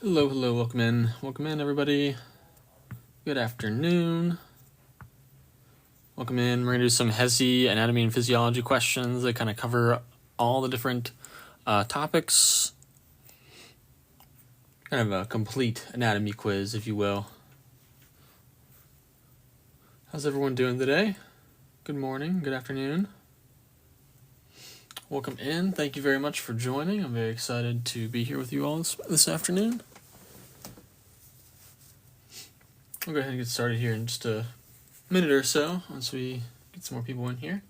Hello, welcome in everybody. Good afternoon. Welcome in. We're gonna do some HESI, anatomy and physiology questions that kind of cover all the different topics. Kind of a complete anatomy quiz, if you will. How's everyone doing today? Good morning, good afternoon. Welcome in. Thank you very much for joining. I'm very excited to be here with you all this afternoon. We'll go ahead and get started here in just a minute or so once we get some more people in here.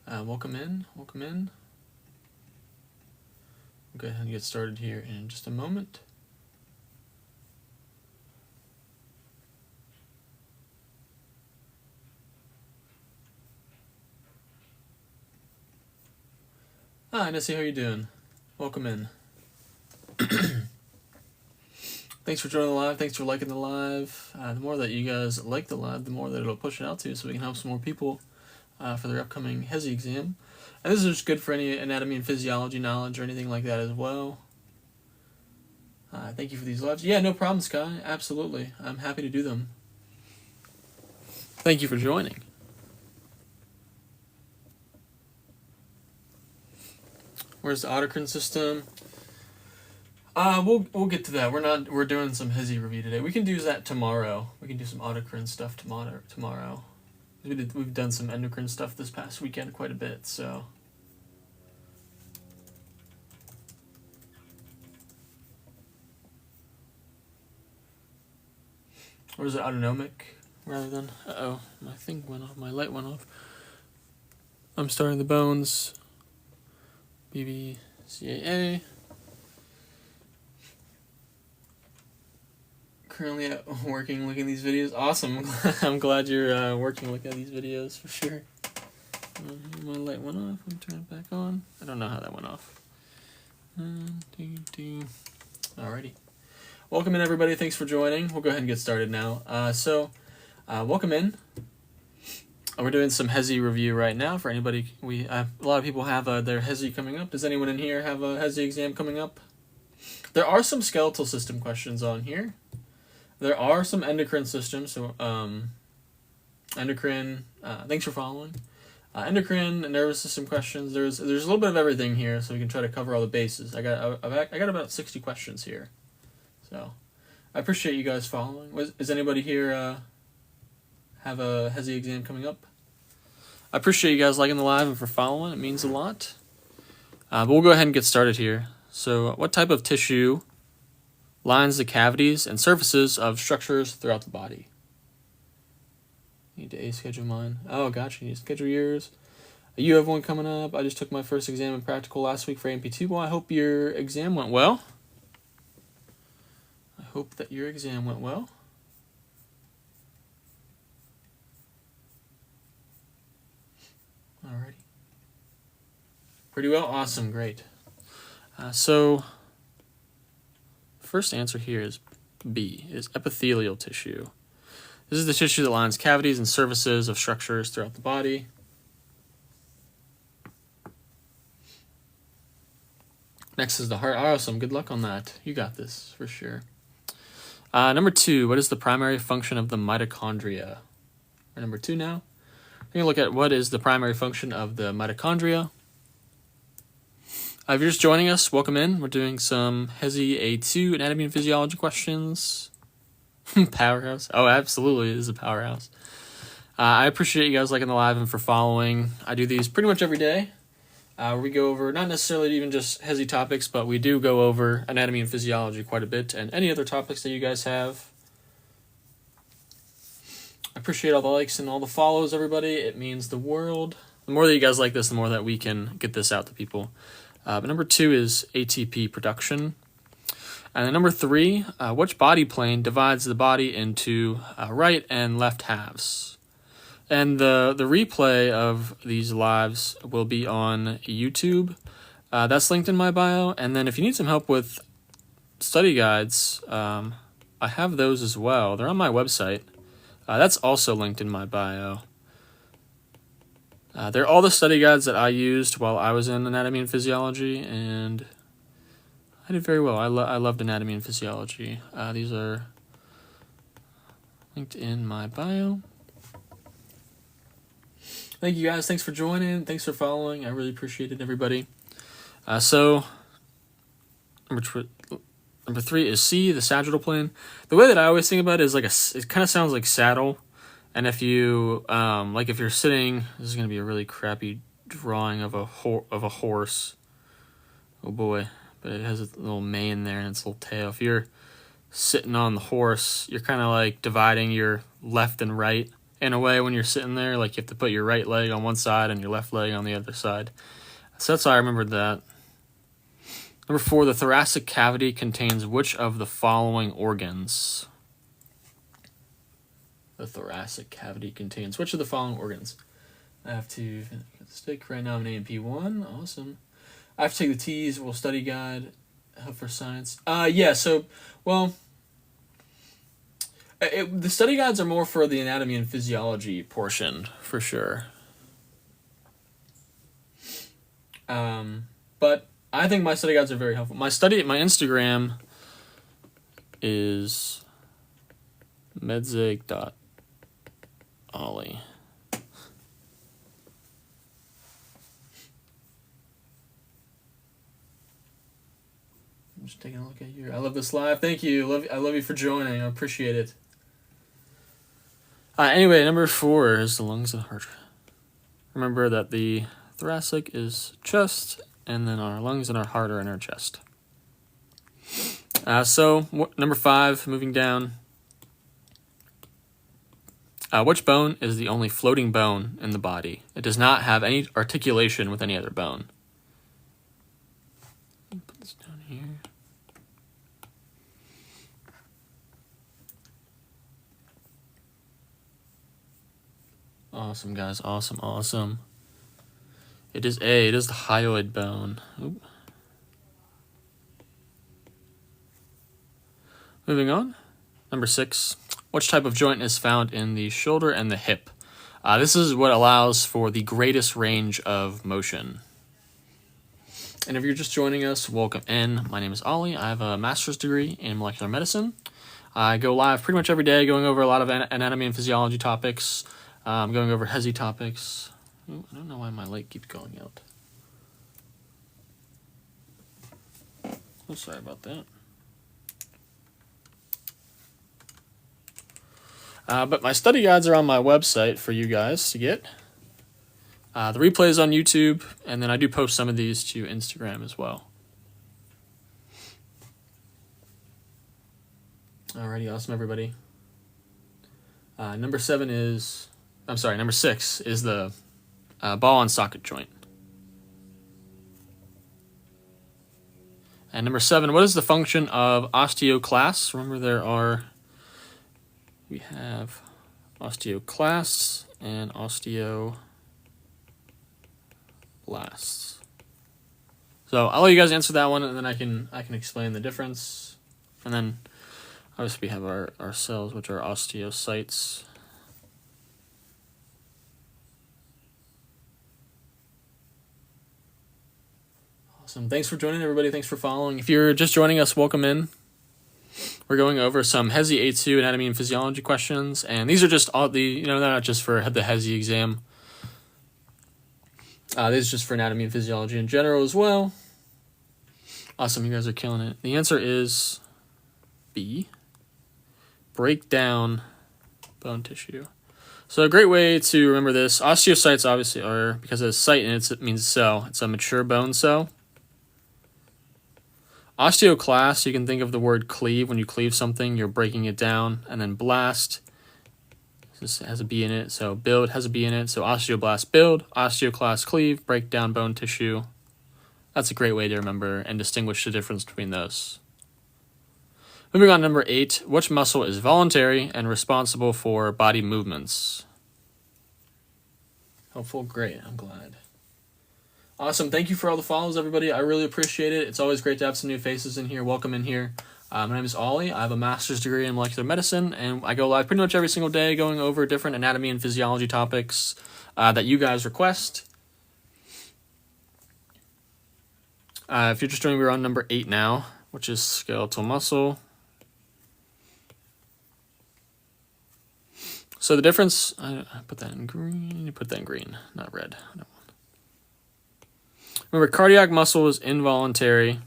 Welcome in. We'll go ahead and get started here in just a moment. Hi, Nessie, how are you doing? Welcome in. Thanks for joining the live. Thanks for liking the live. The more that you guys like the live, the more that it'll push it out to, so we can help some more people for their upcoming HESI exam. And this is just good for any anatomy and physiology knowledge or anything like that as well. Thank you for these lives. Yeah, no problem, Sky. Absolutely. I'm happy to do them. Thank you for joining. Where's the Endocrine System? We'll get to that. We're doing some HESI review today. We can do that tomorrow. We can do some endocrine stuff tomorrow. We've done some endocrine stuff this past weekend quite a bit, so. Or is it autonomic rather than? Uh-oh, my thing went off. My light went off. I'm starting the bones. BBCAA. Currently working looking at these videos. Awesome. I'm glad you're working looking at these videos for sure. My light went off. I'm turning it back on. I don't know how that went off. Alrighty. Welcome in everybody. Thanks for joining. We'll go ahead and get started now. Welcome in. We're doing some HESI review right now for anybody. A lot of people have their HESI coming up. Does anyone in here have a HESI exam coming up? There are some skeletal system questions on here. There are some endocrine systems, so endocrine, thanks for following. Endocrine and nervous system questions. There's a little bit of everything here, so we can try to cover all the bases. I got about 60 questions here, so I appreciate you guys following. Is anybody here have a HESI exam coming up? I appreciate you guys liking the live and for following. It means a lot. But we'll go ahead and get started here. So, what type of tissue lines the cavities and surfaces of structures throughout the body? Need to schedule mine. Oh, gotcha. You need to schedule yours. You have one coming up. I just took my first exam in practical last week for AMP2. Well, I hope your exam went well. Alrighty. Pretty well? Awesome. Great. First answer here is B, is epithelial tissue. This is the tissue that lines cavities and surfaces of structures throughout the body. Next is the heart. Awesome. Good luck on that. You got this for sure. Number 2, what is the primary function of the mitochondria? Number 2 now. We're going to look at what is the primary function of the mitochondria. If you're just joining us, welcome in. We're doing some HESI A2 anatomy and physiology questions. Powerhouse. Oh, absolutely. It is a powerhouse. I appreciate you guys liking the live and for following. I do these pretty much every day. We go over not necessarily even just HESI topics, but we do go over anatomy and physiology quite a bit and any other topics that you guys have. I appreciate all the likes and all the follows, everybody. It means the world. The more that you guys like this, the more that we can get this out to people. But number 2 is ATP production. And then number 3, which body plane divides the body into right and left halves? And the replay of these lives will be on YouTube. That's linked in my bio. And then if you need some help with study guides, I have those as well. They're on my website. That's also linked in my bio. They're all the study guides that I used while I was in anatomy and physiology, and I did very well. I loved anatomy and physiology. These are linked in my bio. Thank you guys. Thanks for joining. Thanks for following. I really appreciate it, everybody. So number 3 is C, the sagittal plane. The way that I always think about it is it kind of sounds like saddle. And if you if you're sitting, this is gonna be a really crappy drawing of a horse. Oh boy, but it has a little mane there and its little tail. If you're sitting on the horse, you're kind of like dividing your left and right in a way when you're sitting there. Like you have to put your right leg on one side and your left leg on the other side. So that's how I remembered that. Number 4, the thoracic cavity contains which of the following organs? The thoracic cavity contains which of the following organs? I have to stick right now. I'm in A&P1. Awesome. I have to take the T's. We'll study guide. Help for science. Yeah. So, well, the study guides are more for the anatomy and physiology portion for sure. But I think my study guides are very helpful. My Instagram is medzig.ollie. I'm just taking a look at you. I love this live. Thank you. I love you for joining. I appreciate it. Anyway, number 4 is the lungs and heart. Remember that the thoracic is chest, and then our lungs and our heart are in our chest. Number 5, moving down. Which bone is the only floating bone in the body? It does not have any articulation with any other bone. Put this down here. Awesome, guys. Awesome. It is A. It is the hyoid bone. Oop. Moving on. Number 6. Which type of joint is found in the shoulder and the hip? This is what allows for the greatest range of motion. And if you're just joining us, welcome in. My name is Ollie. I have a master's degree in molecular medicine. I go live pretty much every day going over a lot of anatomy and physiology topics. Going over HESI topics. Ooh, I don't know why my light keeps going out. Oh, sorry about that. But my study guides are on my website for you guys to get. The replay is on YouTube, and then I do post some of these to Instagram as well. Alrighty, awesome, everybody. Number 6 is the ball and socket joint. And number 7, what is the function of osteoclasts? Remember we have osteoclasts and osteoblasts. So I'll let you guys answer that one, and then I can explain the difference. And then obviously we have our cells, which are osteocytes. Awesome. Thanks for joining, everybody. Thanks for following. If you're just joining us, welcome in. We're going over some HESI A2 anatomy and physiology questions, and these are just all they're not just for the HESI exam. These are just for anatomy and physiology in general as well. Awesome, you guys are killing it. The answer is B. Break down bone tissue. So a great way to remember this, osteocytes obviously are, because it's site and it means cell, it's a mature bone cell. Osteoclast, you can think of the word cleave. When you cleave something, you're breaking it down. And then blast, this has a B in it, so build has a B in it. So osteoblast, build, osteoclast, cleave, break down bone tissue. That's a great way to remember and distinguish the difference between those. Moving on to number 8, which muscle is voluntary and responsible for body movements? Helpful, great, I'm glad. Awesome. Thank you for all the follows, everybody. I really appreciate it. It's always great to have some new faces in here. Welcome in here. My name is Ollie. I have a master's degree in molecular medicine, and I go live pretty much every single day going over different anatomy and physiology topics that you guys request. If you're just joining, we're on number 8 now. which is skeletal muscle. So the difference, I put that in green, you put that in green, not red. I don't want. Remember, cardiac muscle is involuntary,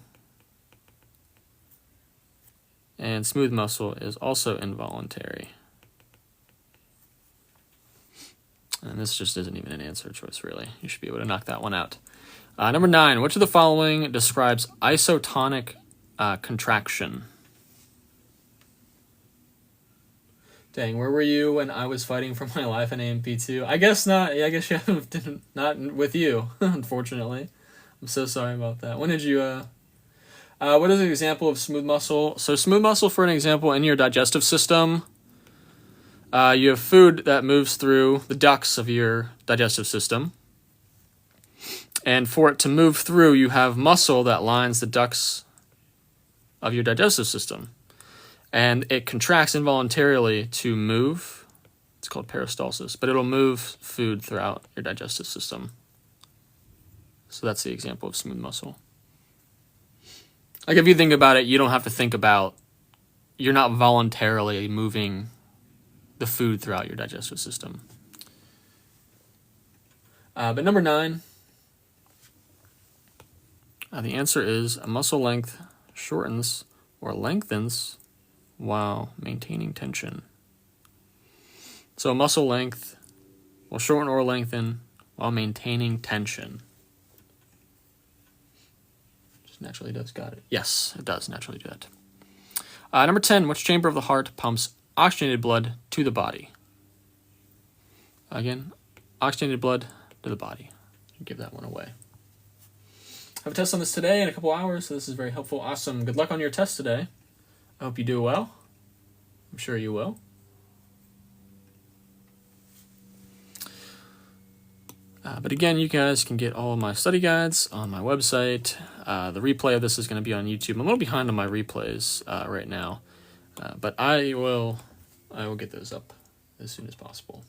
and smooth muscle is also involuntary. And this just isn't even an answer choice, really. You should be able to knock that one out. Number 9, which of the following describes isotonic contraction? Dang, where were you when I was fighting for my life in AMP2? I guess not. Yeah, I guess you haven't, not with you, unfortunately. I'm so sorry about that. When did you, what is an example of smooth muscle? So smooth muscle, for an example, in your digestive system, you have food that moves through the ducts of your digestive system. And for it to move through, you have muscle that lines the ducts of your digestive system. And it contracts involuntarily to move. It's called peristalsis, but it'll move food throughout your digestive system. So that's the example of smooth muscle. Like if you think about it, you don't have to think about, you're not voluntarily moving the food throughout your digestive system. But number 9, the answer is a muscle length shortens or lengthens while maintaining tension. So muscle length will shorten or lengthen while maintaining tension. Just naturally does, got it. Yes, it does naturally do that. Number 10, which chamber of the heart pumps oxygenated blood to the body? Again, oxygenated blood to the body. Give that one away. I have a test on this today in a couple hours, so this is very helpful. Awesome. Good luck on your test today. I hope you do well. I'm sure you will. But again, you guys can get all of my study guides on my website. The replay of this is going to be on YouTube. I'm a little behind on my replays right now, but I will get those up as soon as possible.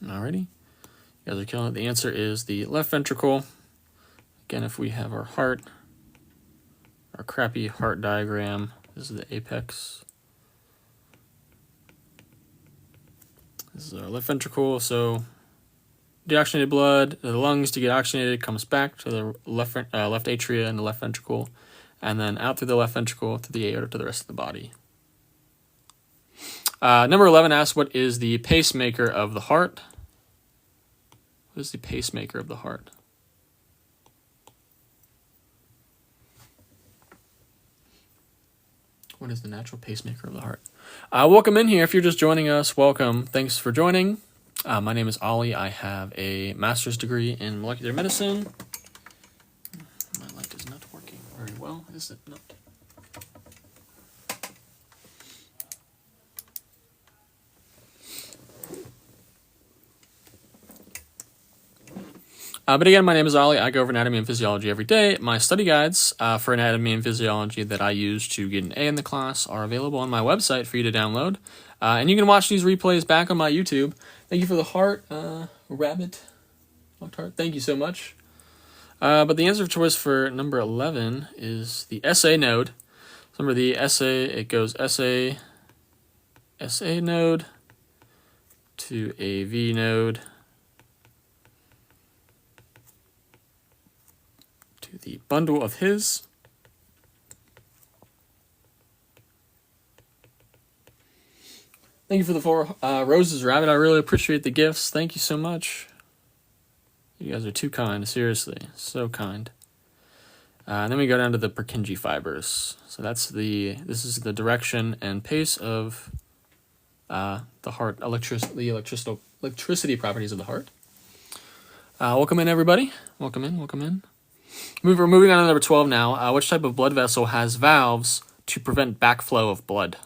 Alrighty. You guys are killing it. The answer is the left ventricle. Again, if we have our heart, our crappy heart diagram, this is the apex. This is our left ventricle. So deoxygenated blood to the lungs to get oxygenated comes back to the left atria and the left ventricle, and then out through the left ventricle to the aorta to the rest of the body. Number 11 asks, what is the pacemaker of the heart? What is the pacemaker of the heart? What is the natural pacemaker of the heart? Welcome in here. If you're just joining us, welcome. Thanks for joining. My name is Ollie. I have a master's degree in molecular medicine. My light is not working very well, is it not? But again, my name is Ollie. I go over anatomy and physiology every day. My study guides for anatomy and physiology that I use to get an A in the class are available on my website for you to download. And you can watch these replays back on my YouTube. Thank you for the heart, rabbit, heart. Thank you so much. But the answer of choice for number 11 is the SA node. So remember the SA, it goes SA node to AV node, the bundle of his. Thank you for the 4 roses, Rabbit. I really appreciate the gifts. Thank you so much. You guys are too kind. Seriously, so kind. And then we go down to the Purkinje fibers. So this is the direction and pace of the heart, electricity properties of the heart. Welcome in, everybody. Welcome in. We're moving on to number 12 now. Which type of blood vessel has valves to prevent backflow of blood?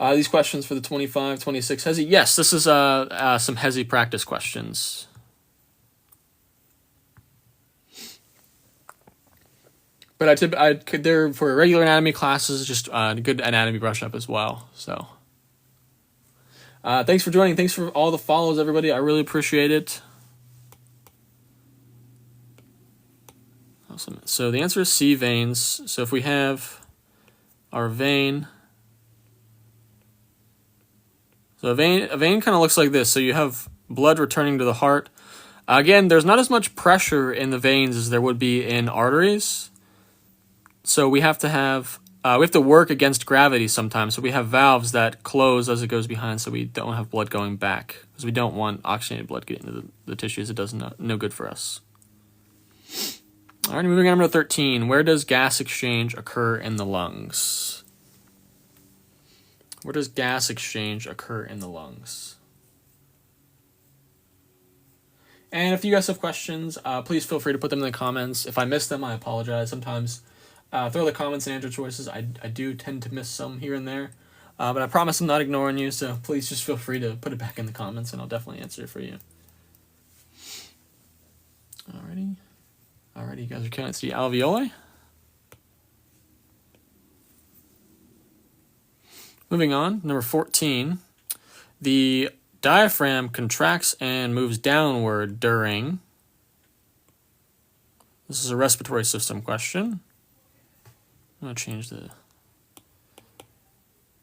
These questions for the 25, 26 HESI. Yes, this is some HESI practice questions. But they're for regular anatomy classes, just good anatomy brush up as well. So, thanks for joining. Thanks for all the follows, everybody. I really appreciate it. Awesome. So the answer is C, veins. So if we have our vein, so a vein kind of looks like this. So you have blood returning to the heart. Again, there's not as much pressure in the veins as there would be in arteries. So we have to work against gravity sometimes. So we have valves that close as it goes behind, so we don't have blood going back, because we don't want oxygenated blood getting into the tissues. It does no good for us. All right, moving on to number 13. Where does gas exchange occur in the lungs? Where does gas exchange occur in the lungs? And if you guys have questions, please feel free to put them in the comments. If I miss them, I apologize. Sometimes through the comments and answer choices, I do tend to miss some here and there. But I promise I'm not ignoring you, so please just feel free to put it back in the comments, and I'll definitely answer it for you. Alrighty, you guys are counting the alveoli. Moving on, number 14. The diaphragm contracts and moves downward during... This is a respiratory system question. I'm going to change the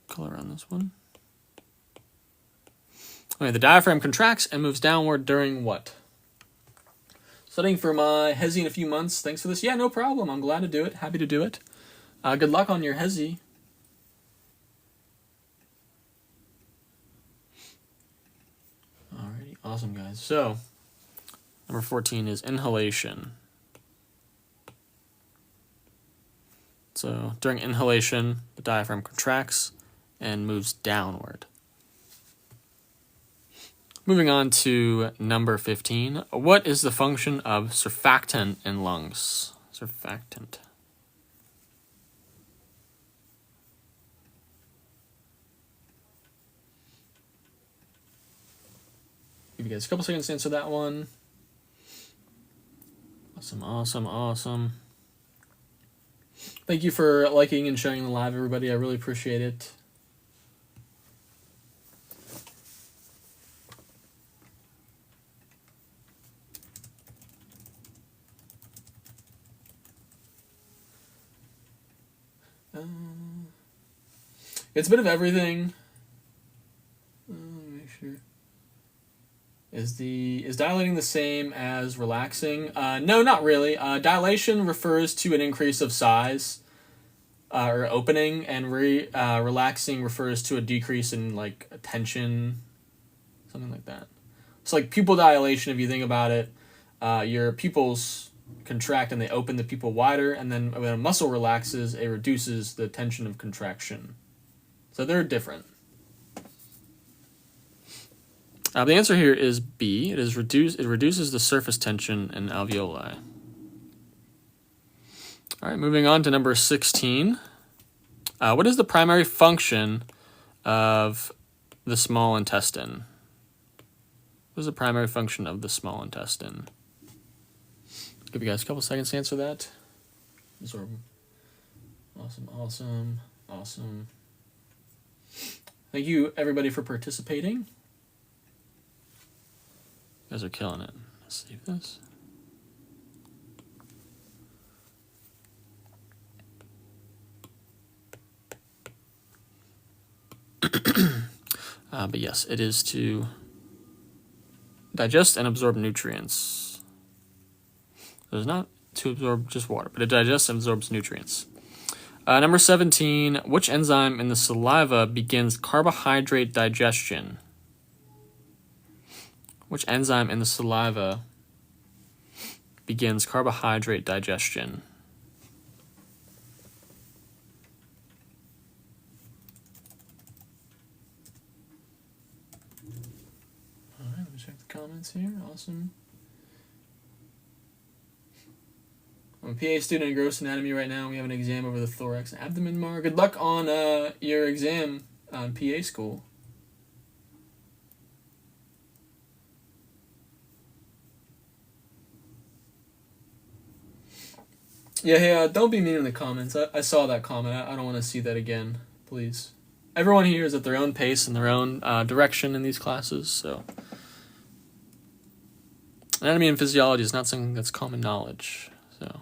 color on this one. Okay, the diaphragm contracts and moves downward during what? Studying for my HESI in a few months. Thanks for this. Yeah, no problem. I'm glad to do it. Happy to do it. Good luck on your HESI. Alrighty, awesome guys. So, number 14 is inhalation. So, during inhalation, the diaphragm contracts and moves downward. Moving on to number 15. What is the function of surfactant in lungs? Surfactant. Give you guys a couple seconds to answer that one. Awesome. Thank you for liking and sharing the live, everybody. I really appreciate it. It's a bit of everything. Make sure. Is dilating the same as relaxing? No, not really. Dilation refers to an increase of size or opening, and relaxing refers to a decrease in like tension, something like that. So like pupil dilation, if you think about it, your pupils contract and they open the pupil wider, and then when a muscle relaxes, it reduces the tension of contraction. So they're different. The answer here is B. It reduces the surface tension in alveoli. All right, moving on to number 16. What is the primary function of the small intestine? What is the primary function of the small intestine? Give you guys a couple seconds to answer that. Absorb. Awesome. Thank you, everybody, for participating. You guys are killing it. Let's save this. But yes, it is to digest and absorb nutrients. So it's not to absorb just water, but it digests and absorbs nutrients. Number 17, which enzyme in the saliva begins carbohydrate digestion? Which enzyme in the saliva begins carbohydrate digestion? All right, let me check the comments here. Awesome. I'm a PA student in gross anatomy right now. We have an exam over the thorax and abdomen, Mar. Good luck on your exam on PA school. Yeah, hey, don't be mean in the comments. I saw that comment. I don't want to see that again, please. Everyone here is at their own pace and their own direction in these classes, so. Anatomy and physiology is not something that's common knowledge, so.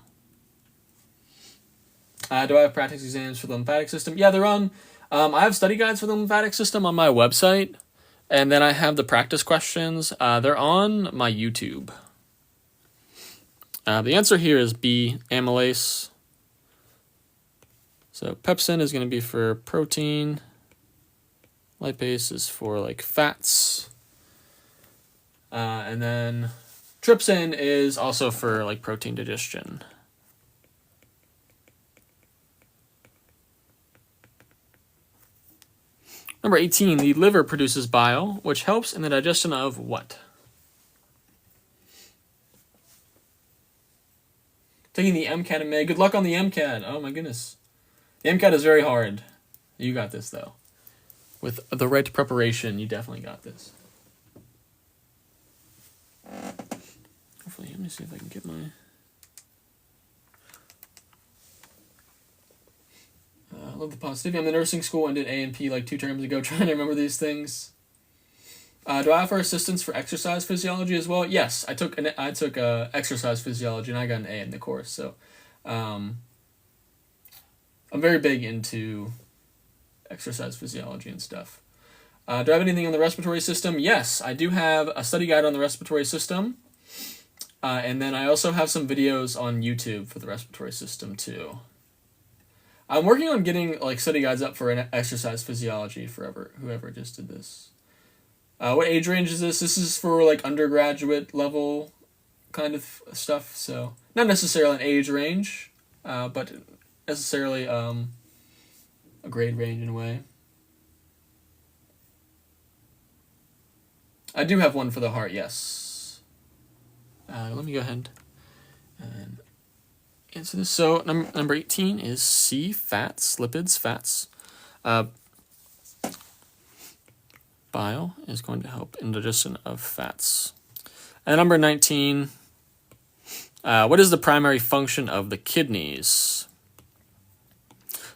Do I have practice exams for the lymphatic system? Yeah, they're on. I have study guides for the lymphatic system on my website, and then I have the practice questions. They're on my YouTube. The answer here is B, amylase. So pepsin is going to be for protein. Lipase is for like fats. And then trypsin is also for like protein digestion. Number 18, the liver produces bile, which helps in the digestion of what? Taking the MCAT in May. Good luck on the MCAT. Oh my goodness. The MCAT is very hard. You got this though. With the right preparation, you definitely got this. Hopefully, let me see if I can get my... I love the positivity. I'm in nursing school and did A&P like 2 terms ago, trying to remember these things. Do I offer assistance for exercise physiology as well? Yes, I took exercise physiology and I got an A in the course. So, I'm very big into exercise physiology and stuff. Do I have anything on the respiratory system? Yes, I do have a study guide on the respiratory system. And then I also have some videos on YouTube for the respiratory system too. I'm working on getting like study guides up for an exercise physiology for whoever just did this. What age range is this? This is for like undergraduate level kind of stuff. So not necessarily an age range, but necessarily a grade range in a way. I do have one for the heart, yes. Let me go ahead and answer this. So number 18 is C, fats, lipids, fats. Bile is going to help in digestion of fats. And number 19, what is the primary function of the kidneys?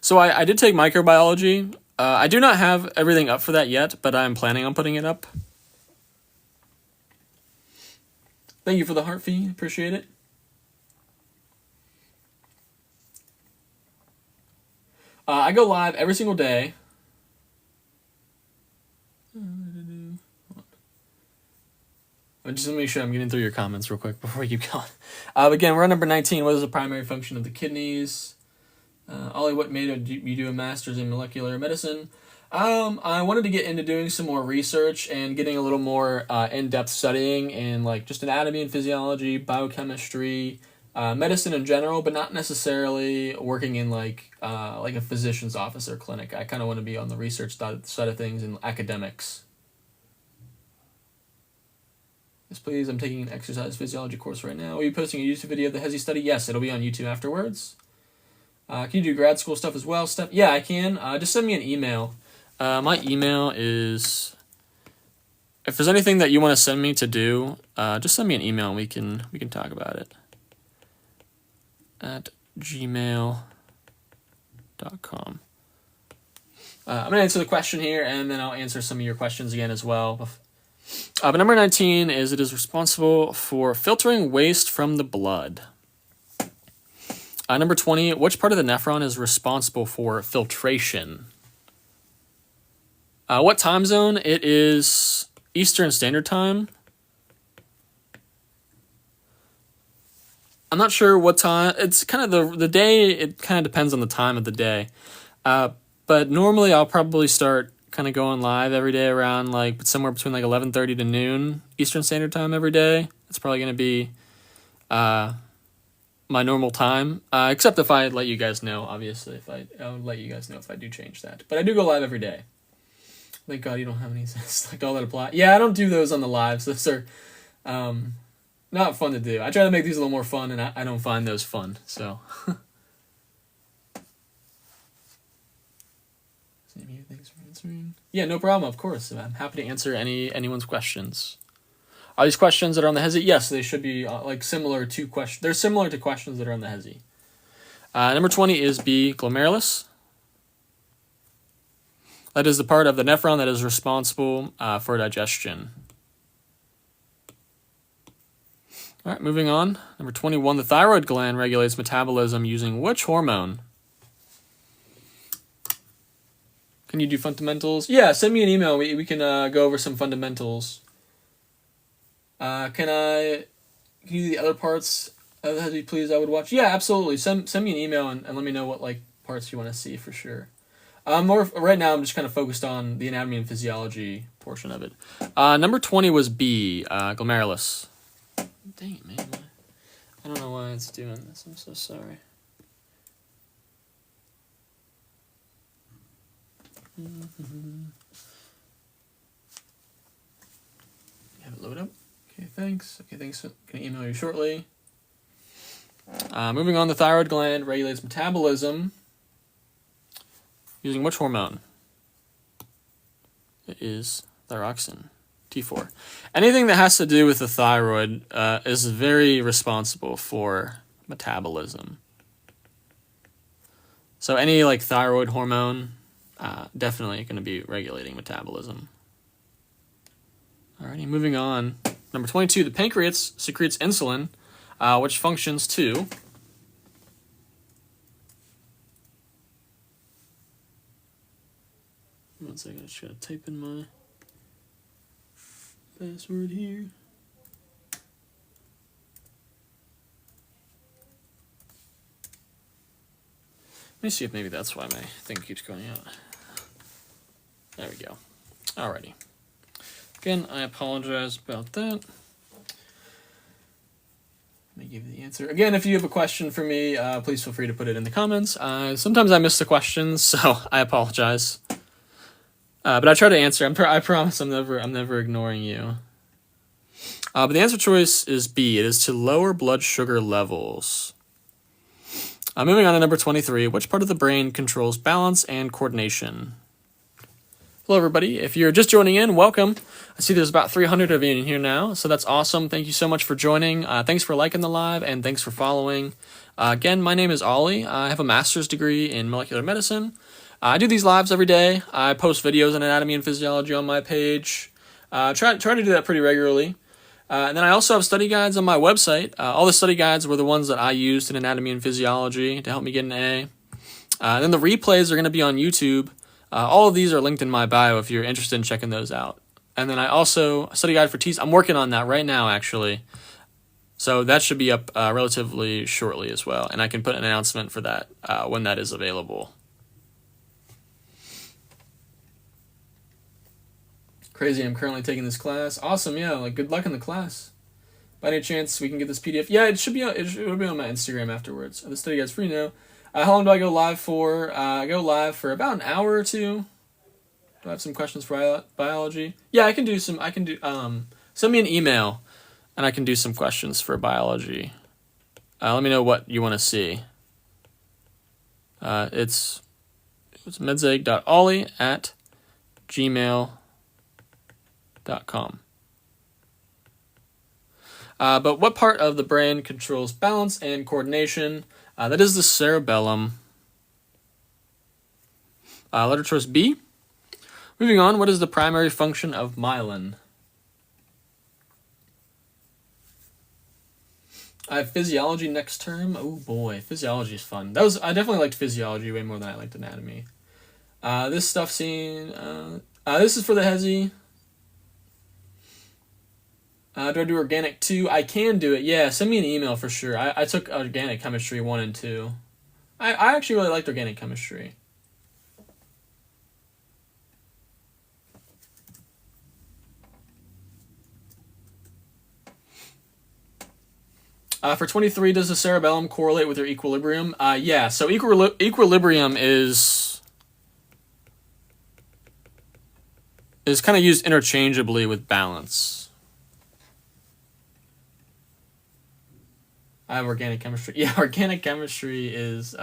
So I did take microbiology. I do not have everything up for that yet, but I'm planning on putting it up. Thank you for the heart fee. Appreciate it. I go live every single day. Just let me make sure I'm getting through your comments real quick before we keep going. Again, we're on number 19. What is the primary function of the kidneys? Ollie, what made you do a master's in molecular medicine? I wanted to get into doing some more research and getting a little more in-depth studying in like just anatomy and physiology, biochemistry, medicine in general, but not necessarily working in like a physician's office or clinic. I kind of want to be on the research side of things and academics. Yes, please. I'm taking an exercise physiology course right now. Are you posting a YouTube video of the HESI study? Yes, it'll be on YouTube afterwards. Can you do grad school stuff as well? Yeah, I can. Just send me an email. My email is, if there's anything that you want to send me to do, just send me an email and we can talk about it. At gmail.com. I'm going to answer the question here, and then I'll answer some of your questions again as well. But number 19 is it is responsible for filtering waste from the blood. Number 20, which part of the nephron is responsible for filtration? What time zone? It is Eastern Standard Time. I'm not sure what time. It's kind of the day. It kind of depends on the time of the day. But normally I'll probably start kind of going live every day around like somewhere between like 11:30 to noon Eastern Standard Time every day. It's probably going to be my normal time, except if I let you guys know. Obviously, I'll let you guys know if I do change that. But I do go live every day. Thank God you don't have any like all that apply. Yeah, I don't do those on the lives. Those are not fun to do. I try to make these a little more fun, and I don't find those fun. So. Thanks for answering. Yeah, no problem. Of course, I'm happy to answer anyone's questions. Are these questions that are on the HESI? Yes, they should be like similar to questions. They're similar to questions that are on the HESI. Number 20 is B, glomerulus. That is the part of the nephron that is responsible for digestion. All right, moving on. Number 21, the thyroid gland regulates metabolism using which hormone? Can you do fundamentals? Yeah, send me an email. We can go over some fundamentals. Can you do the other parts of the HESI, please? I would watch. Yeah, absolutely. Send me an email and let me know what like parts you want to see for sure. Right now I'm just kind of focused on the anatomy and physiology portion of it. Number 20 was B, glomerulus. Dang it, man. I don't know why it's doing this. I'm so sorry. Have it load up. Okay, thanks. Okay, thanks. Gonna email you shortly. Moving on, the thyroid gland regulates metabolism using which hormone? It is thyroxine, T4. Anything that has to do with the thyroid is very responsible for metabolism. So any like thyroid hormone, definitely going to be regulating metabolism. Alrighty, moving on. Number 22, the pancreas secretes insulin, which functions to one second, I just gotta type in my password here. Let me see if maybe that's why my thing keeps going out. There we go. Alrighty. Again, I apologize about that. Let me give you the answer. Again, if you have a question for me, please feel free to put it in the comments. Sometimes I miss the questions, so I apologize. But I try to answer. I promise I'm never ignoring you. But the answer choice is B. It is to lower blood sugar levels. Moving on to number 23. Which part of the brain controls balance and coordination? Hello, everybody. If you're just joining in, welcome. I see there's about 300 of you in here now, so that's awesome. Thank you so much for joining. Thanks for liking the live, and thanks for following. Again, my name is Ollie. I have a master's degree in molecular medicine. I do these lives every day. I post videos on anatomy and physiology on my page. Try to do that pretty regularly. And then I also have study guides on my website. All the study guides were the ones that I used in anatomy and physiology to help me get an A. And then the replays are going to be on YouTube. All of these are linked in my bio if you're interested in checking those out. And then I also, study guide for TESOL. I'm working on that right now, actually. So that should be up relatively shortly as well. And I can put an announcement for that when that is available. Crazy, I'm currently taking this class. Awesome, yeah, like good luck in the class. By any chance we can get this PDF? Yeah, it should be on my Instagram afterwards. The study guide's free now. How long do I go live for? I go live for about an hour or two. Do I have some questions for biology? Yeah, send me an email and I can do some questions for biology. Let me know what you want to see. It's medzeg.ollie@gmail.com. But what part of the brain controls balance and coordination? That is the cerebellum. Letter choice B. Moving on, what is the primary function of myelin? I have physiology next term. Oh boy, physiology is fun. I definitely liked physiology way more than I liked anatomy. This stuff seen. This is for the HESI. Do I do organic 2? I can do it. Yeah, send me an email for sure. I took organic chemistry 1 and 2. I actually really liked organic chemistry. For 23, does the cerebellum correlate with your equilibrium? Yeah, so equilibrium is kind of used interchangeably with balance. I have organic chemistry. Yeah, organic chemistry is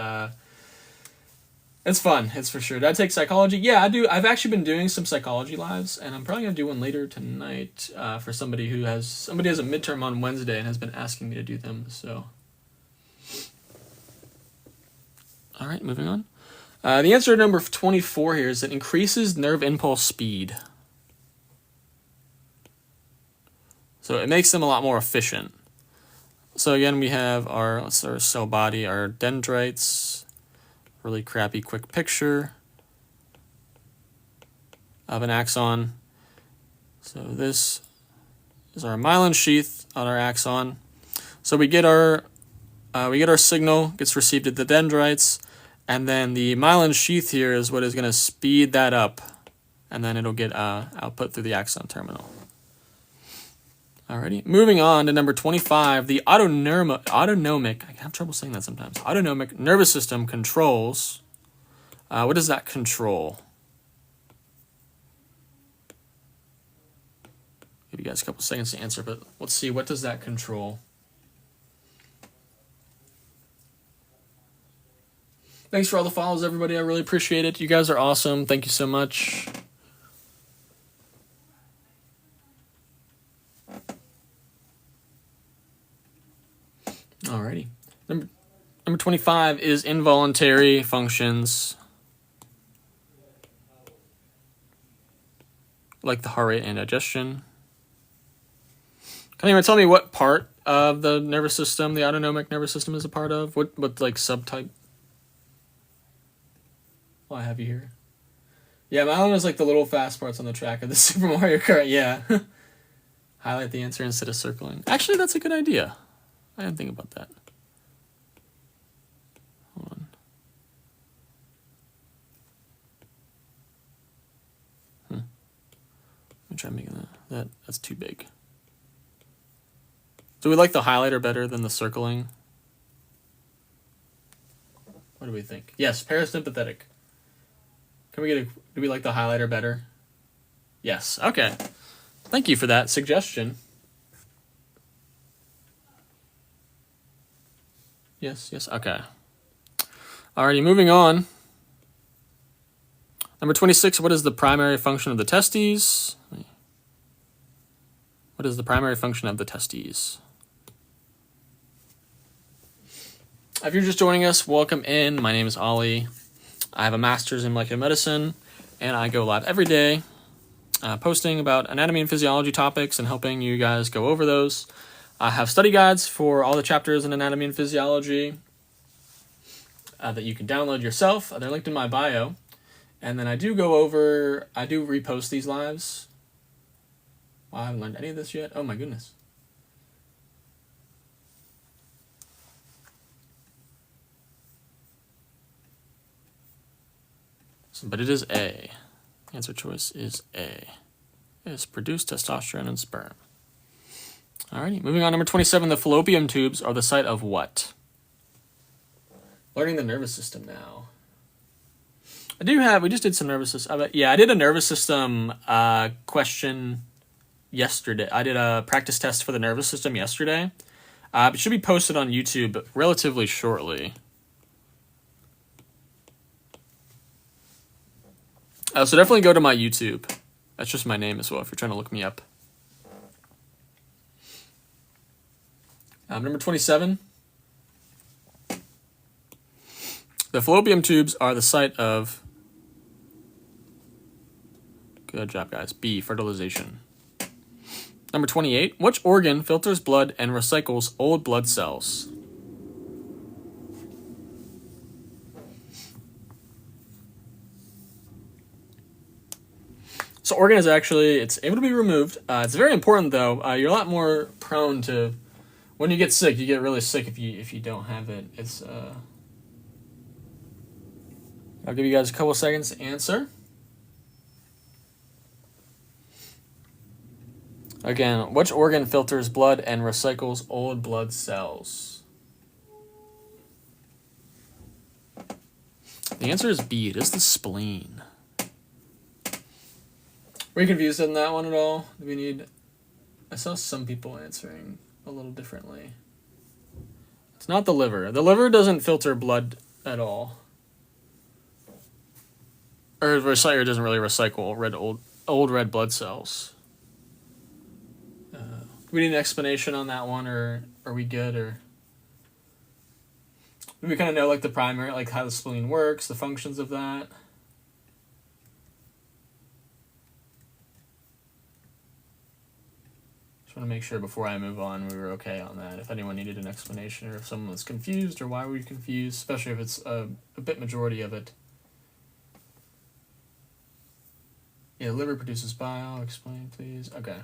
it's fun. It's for sure. Did I take psychology? Yeah, I do. I've actually been doing some psychology lives, and I'm probably gonna do one later tonight for somebody has a midterm on Wednesday and has been asking me to do them. So, all right, moving on. The answer to number 24 here is it increases nerve impulse speed. So it makes them a lot more efficient. So again, we have our cell body, our dendrites. Really crappy quick picture. of an axon. So this is our myelin sheath on our axon. So we get our signal, gets received at the dendrites, and then the myelin sheath here is what is going to speed that up, and then it'll get output through the axon terminal. Alrighty, moving on to number 25, the autonomic, I have trouble saying that sometimes, autonomic nervous system controls, what does that control? Give you guys a couple seconds to answer, but let's see, what does that control? Thanks for all the follows, everybody. I really appreciate it. You guys are awesome. Thank you so much. Alrighty. Number 25 is involuntary functions, like the heart rate and digestion. Can anyone tell me what part of the nervous system the autonomic nervous system is a part of? What like subtype? Well, I have you here. Yeah, myelin is like the little fast parts on the track of the Super Mario Kart. Yeah. Highlight the answer instead of circling. Actually, that's a good idea. I didn't think about that. Hold on. Let me try making that. That's too big. Do we like the highlighter better than the circling? What do we think? Yes, parasympathetic. Do we like the highlighter better? Yes, okay. Thank you for that suggestion. Yes, okay. Alrighty, moving on. Number 26, what is the primary function of the testes? What is the primary function of the testes? If you're just joining us, welcome in. My name is Ollie. I have a master's in molecular medicine, and I go live every day, posting about anatomy and physiology topics and helping you guys go over those. I have study guides for all the chapters in anatomy and physiology that you can download yourself. They're linked in my bio. And then I do repost these lives. Wow, I haven't learned any of this yet. Oh my goodness. But it is A. Answer choice is A. It is produce testosterone and sperm. Alrighty, moving on. Number 27, the fallopian tubes are the site of what? Learning the nervous system now. We just did some nervous system. Yeah, I did a nervous system question yesterday. I did a practice test for the nervous system yesterday. It should be posted on YouTube relatively shortly. So definitely go to my YouTube. That's just my name as well if you're trying to look me up. Number 27. The fallopian tubes are the site of... Good job, guys. B, fertilization. Number 28. Which organ filters blood and recycles old blood cells? So organ is actually, it's able to be removed. It's very important though. You're a lot more prone to, when you get sick, you get really sick if you don't have it. It's, I'll give you guys a couple seconds to answer. Again, which organ filters blood and recycles old blood cells? The answer is B. It is the spleen. Were you confused on that one at all? I saw some people answering a little differently. It's not the liver. The liver doesn't filter blood at all. Or recycle doesn't really recycle old red blood cells. Do we need an explanation on that one, or are we good? Or do we kind of know like the primary, like how the spleen works, the functions of that? Just want to make sure before I move on we were okay on that. If anyone needed an explanation, or if someone was confused, or why were you confused, especially if it's a bit majority of it. Yeah, the liver produces bile. Explain, please. Okay.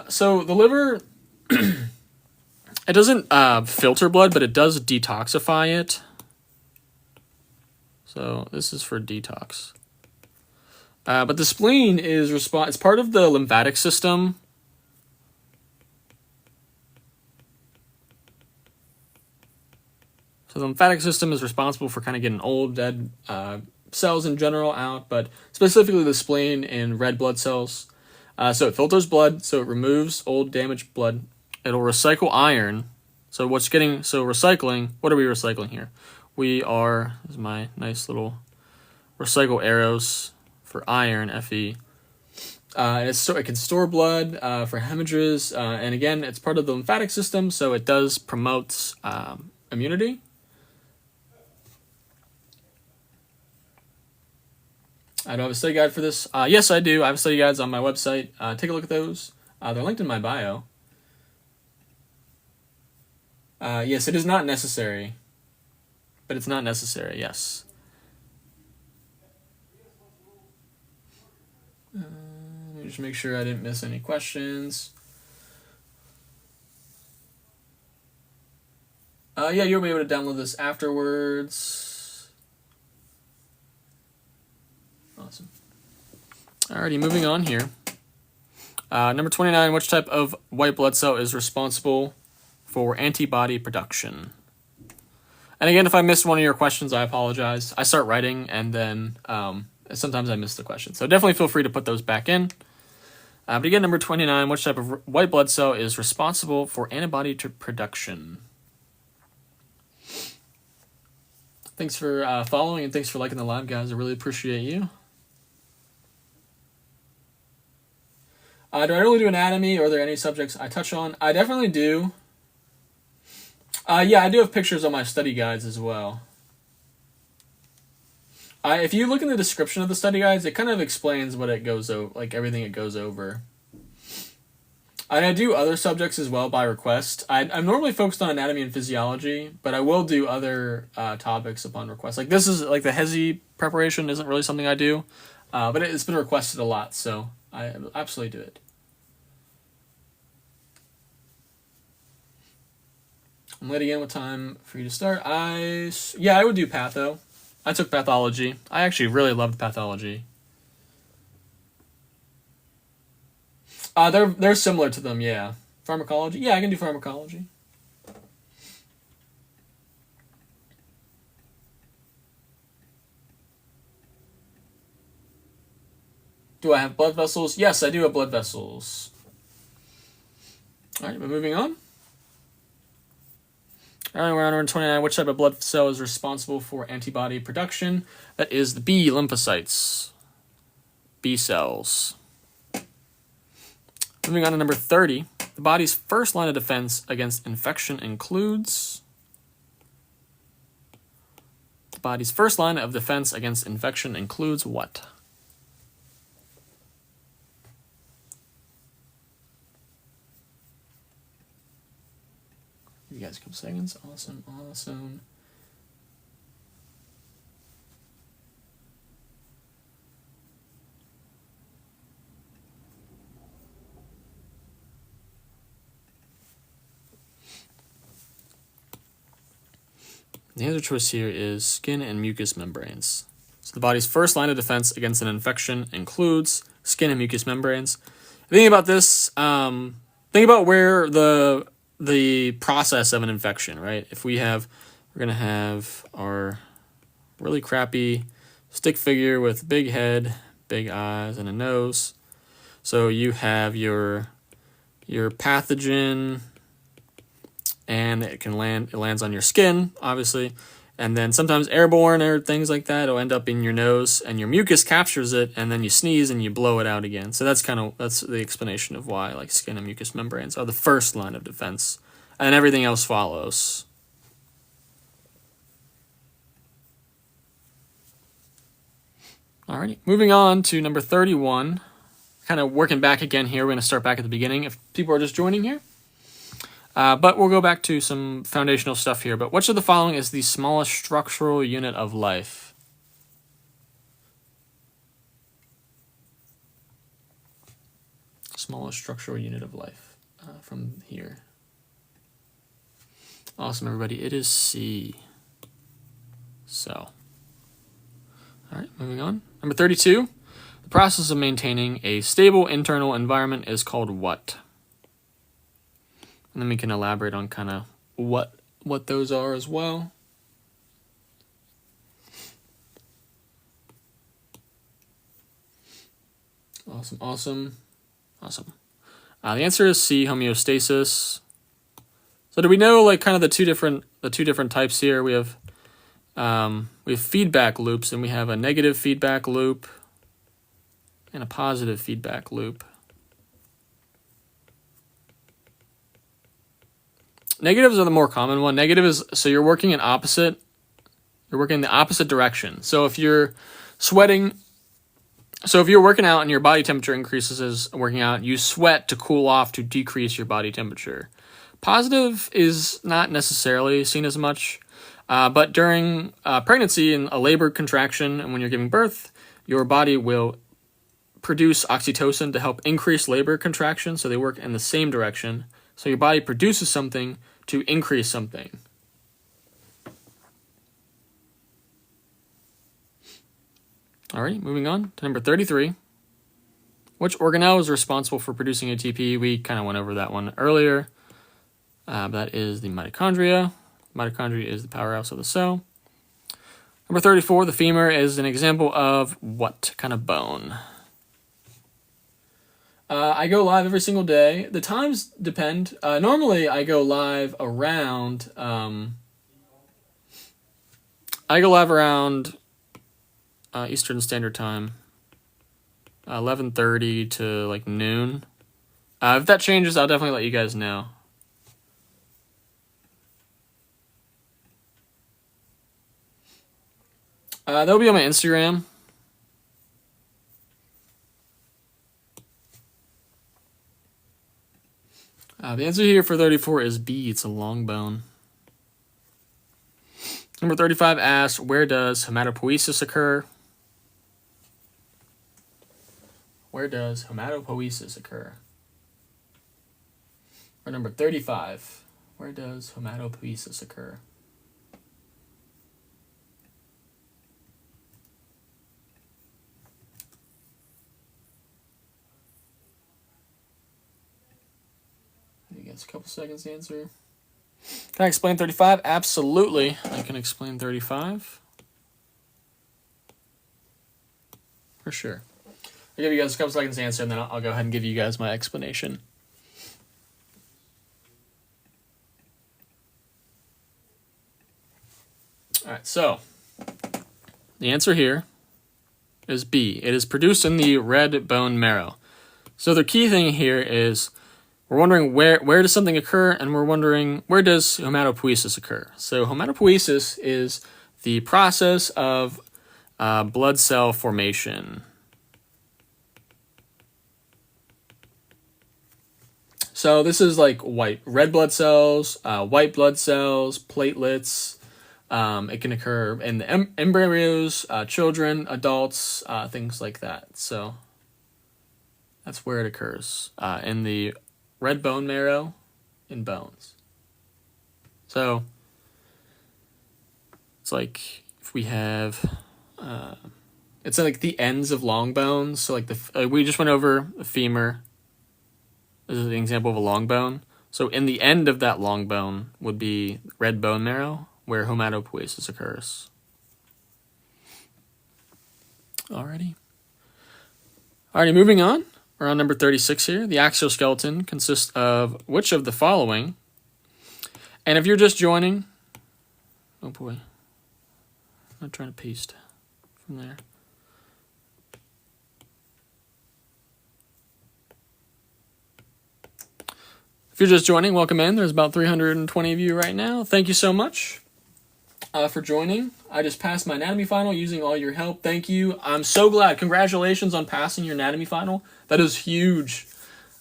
So the liver, it doesn't filter blood, but it does detoxify it. So this is for detox. But the spleen is it's part of the lymphatic system. So the lymphatic system is responsible for kind of getting old, dead cells in general out, but specifically the spleen and red blood cells. So it filters blood, so it removes old, damaged blood. It'll recycle iron. So recycling, what are we recycling here? This is my nice little recycle arrows for iron, Fe. It can store blood for hemorrhages, and again, it's part of the lymphatic system, so it does promote immunity. I do have a study guide for this. Yes, I do. I have study guides on my website. Take a look at those. They're linked in my bio. Yes, it is not necessary. But it's not necessary, yes. Let me just make sure I didn't miss any questions. Yeah, you'll be able to download this afterwards. Awesome. Alrighty, moving on here. Number 29, which type of white blood cell is responsible for antibody production? And again, if I missed one of your questions, I apologize. I start writing and then sometimes I miss the question. So definitely feel free to put those back in. But again, number 29, which type of white blood cell is responsible for antibody production? Thanks for following and thanks for liking the live, guys. I really appreciate you. Do I really do anatomy, or are there any subjects I touch on? I definitely do. Yeah, I do have pictures on my study guides as well. If you look in the description of the study guides, it kind of explains what it goes over, like everything it goes over. And I do other subjects as well by request. I'm normally focused on anatomy and physiology, but I will do other topics upon request. Like this is like the HESI preparation isn't really something I do, but it's been requested a lot, so I absolutely do it. I'm late again. What time for you to start? I would do patho. I took pathology. I actually really loved pathology. They're similar to them, yeah. Pharmacology? Yeah, I can do pharmacology. Do I have blood vessels? Yes, I do have blood vessels. All right, we're moving on. All right, we're on 29. Which type of blood cell is responsible for antibody production? That is the B lymphocytes. B cells. Moving on to number 30. The body's first line of defense against infection includes... The body's first line of defense against infection includes what? You guys a couple seconds. Awesome. The answer choice here is skin and mucous membranes. So the body's first line of defense against an infection includes skin and mucous membranes. Thinking about this, think about where the process of an infection, right? If we're gonna have our really crappy stick figure with big head, big eyes, and a nose. So you have your pathogen, and it lands on your skin, obviously, and then sometimes airborne or things like that, it'll end up in your nose, and your mucus captures it, and then you sneeze and you blow it out again. So that's the explanation of why like skin and mucous membranes are the first line of defense, and everything else follows. Alrighty, moving on to number 31. Kind of working back again here. We're going to start back at the beginning if people are just joining here. But we'll go back to some foundational stuff here. But which of the following is the smallest structural unit of life? smallest structural unit of life from here. Awesome, everybody. It is C. Cell. All right, moving on. Number 32. The process of maintaining a stable internal environment is called what? And then we can elaborate on kind of what those are as well. Awesome. The answer is C, homeostasis. So do we know like kind of the two different types here? We have feedback loops, and we have a negative feedback loop and a positive feedback loop. Negatives are the more common one. Negative is, so you're working in the opposite direction. So if you're sweating, so if you're working out and your body temperature increases as working out, you sweat to cool off to decrease your body temperature. Positive is not necessarily seen as much, but during pregnancy and a labor contraction and when you're giving birth, your body will produce oxytocin to help increase labor contraction, so they work in the same direction. So your body produces something to increase something. Alright, moving on to number 33. Which organelle is responsible for producing ATP? We kind of went over that one earlier. That is the mitochondria. Mitochondria is the powerhouse of the cell. Number 34, the femur is an example of what kind of bone? I go live every single day. The times depend. Normally, I go live around. Eastern Standard Time, 11:30 to like noon. If that changes, I'll definitely let you guys know. That'll be on my Instagram. The answer here for 34 is B. It's a long bone. Number 35 asks, where does hematopoiesis occur? Where does hematopoiesis occur? Or number 35, where does hematopoiesis occur? You guys a couple seconds to answer. Can I explain 35? Absolutely, I can explain 35. For sure. I'll give you guys a couple seconds to answer, and then I'll go ahead and give you guys my explanation. All right, so the answer here is B. It is produced in the red bone marrow. So the key thing here is we're wondering where does something occur, and we're wondering where does hematopoiesis occur. So hematopoiesis is the process of blood cell formation. So this is like red blood cells, white blood cells, platelets. It can occur in the embryos, children, adults, things like that. So that's where it occurs, in the red bone marrow in bones. So it's like if we have, it's like the ends of long bones. So like we just went over the femur. This is an example of a long bone. So in the end of that long bone would be red bone marrow, where hematopoiesis occurs. Alrighty, moving on. We're on number 36 here. The axial skeleton consists of which of the following? And if you're just joining, oh boy, I'm not trying to paste from there. If you're just joining, welcome in. There's about 320 of you right now. Thank you so much for joining. I just passed my anatomy final using all your help. Thank you. I'm so glad. Congratulations on passing your anatomy final. That is huge.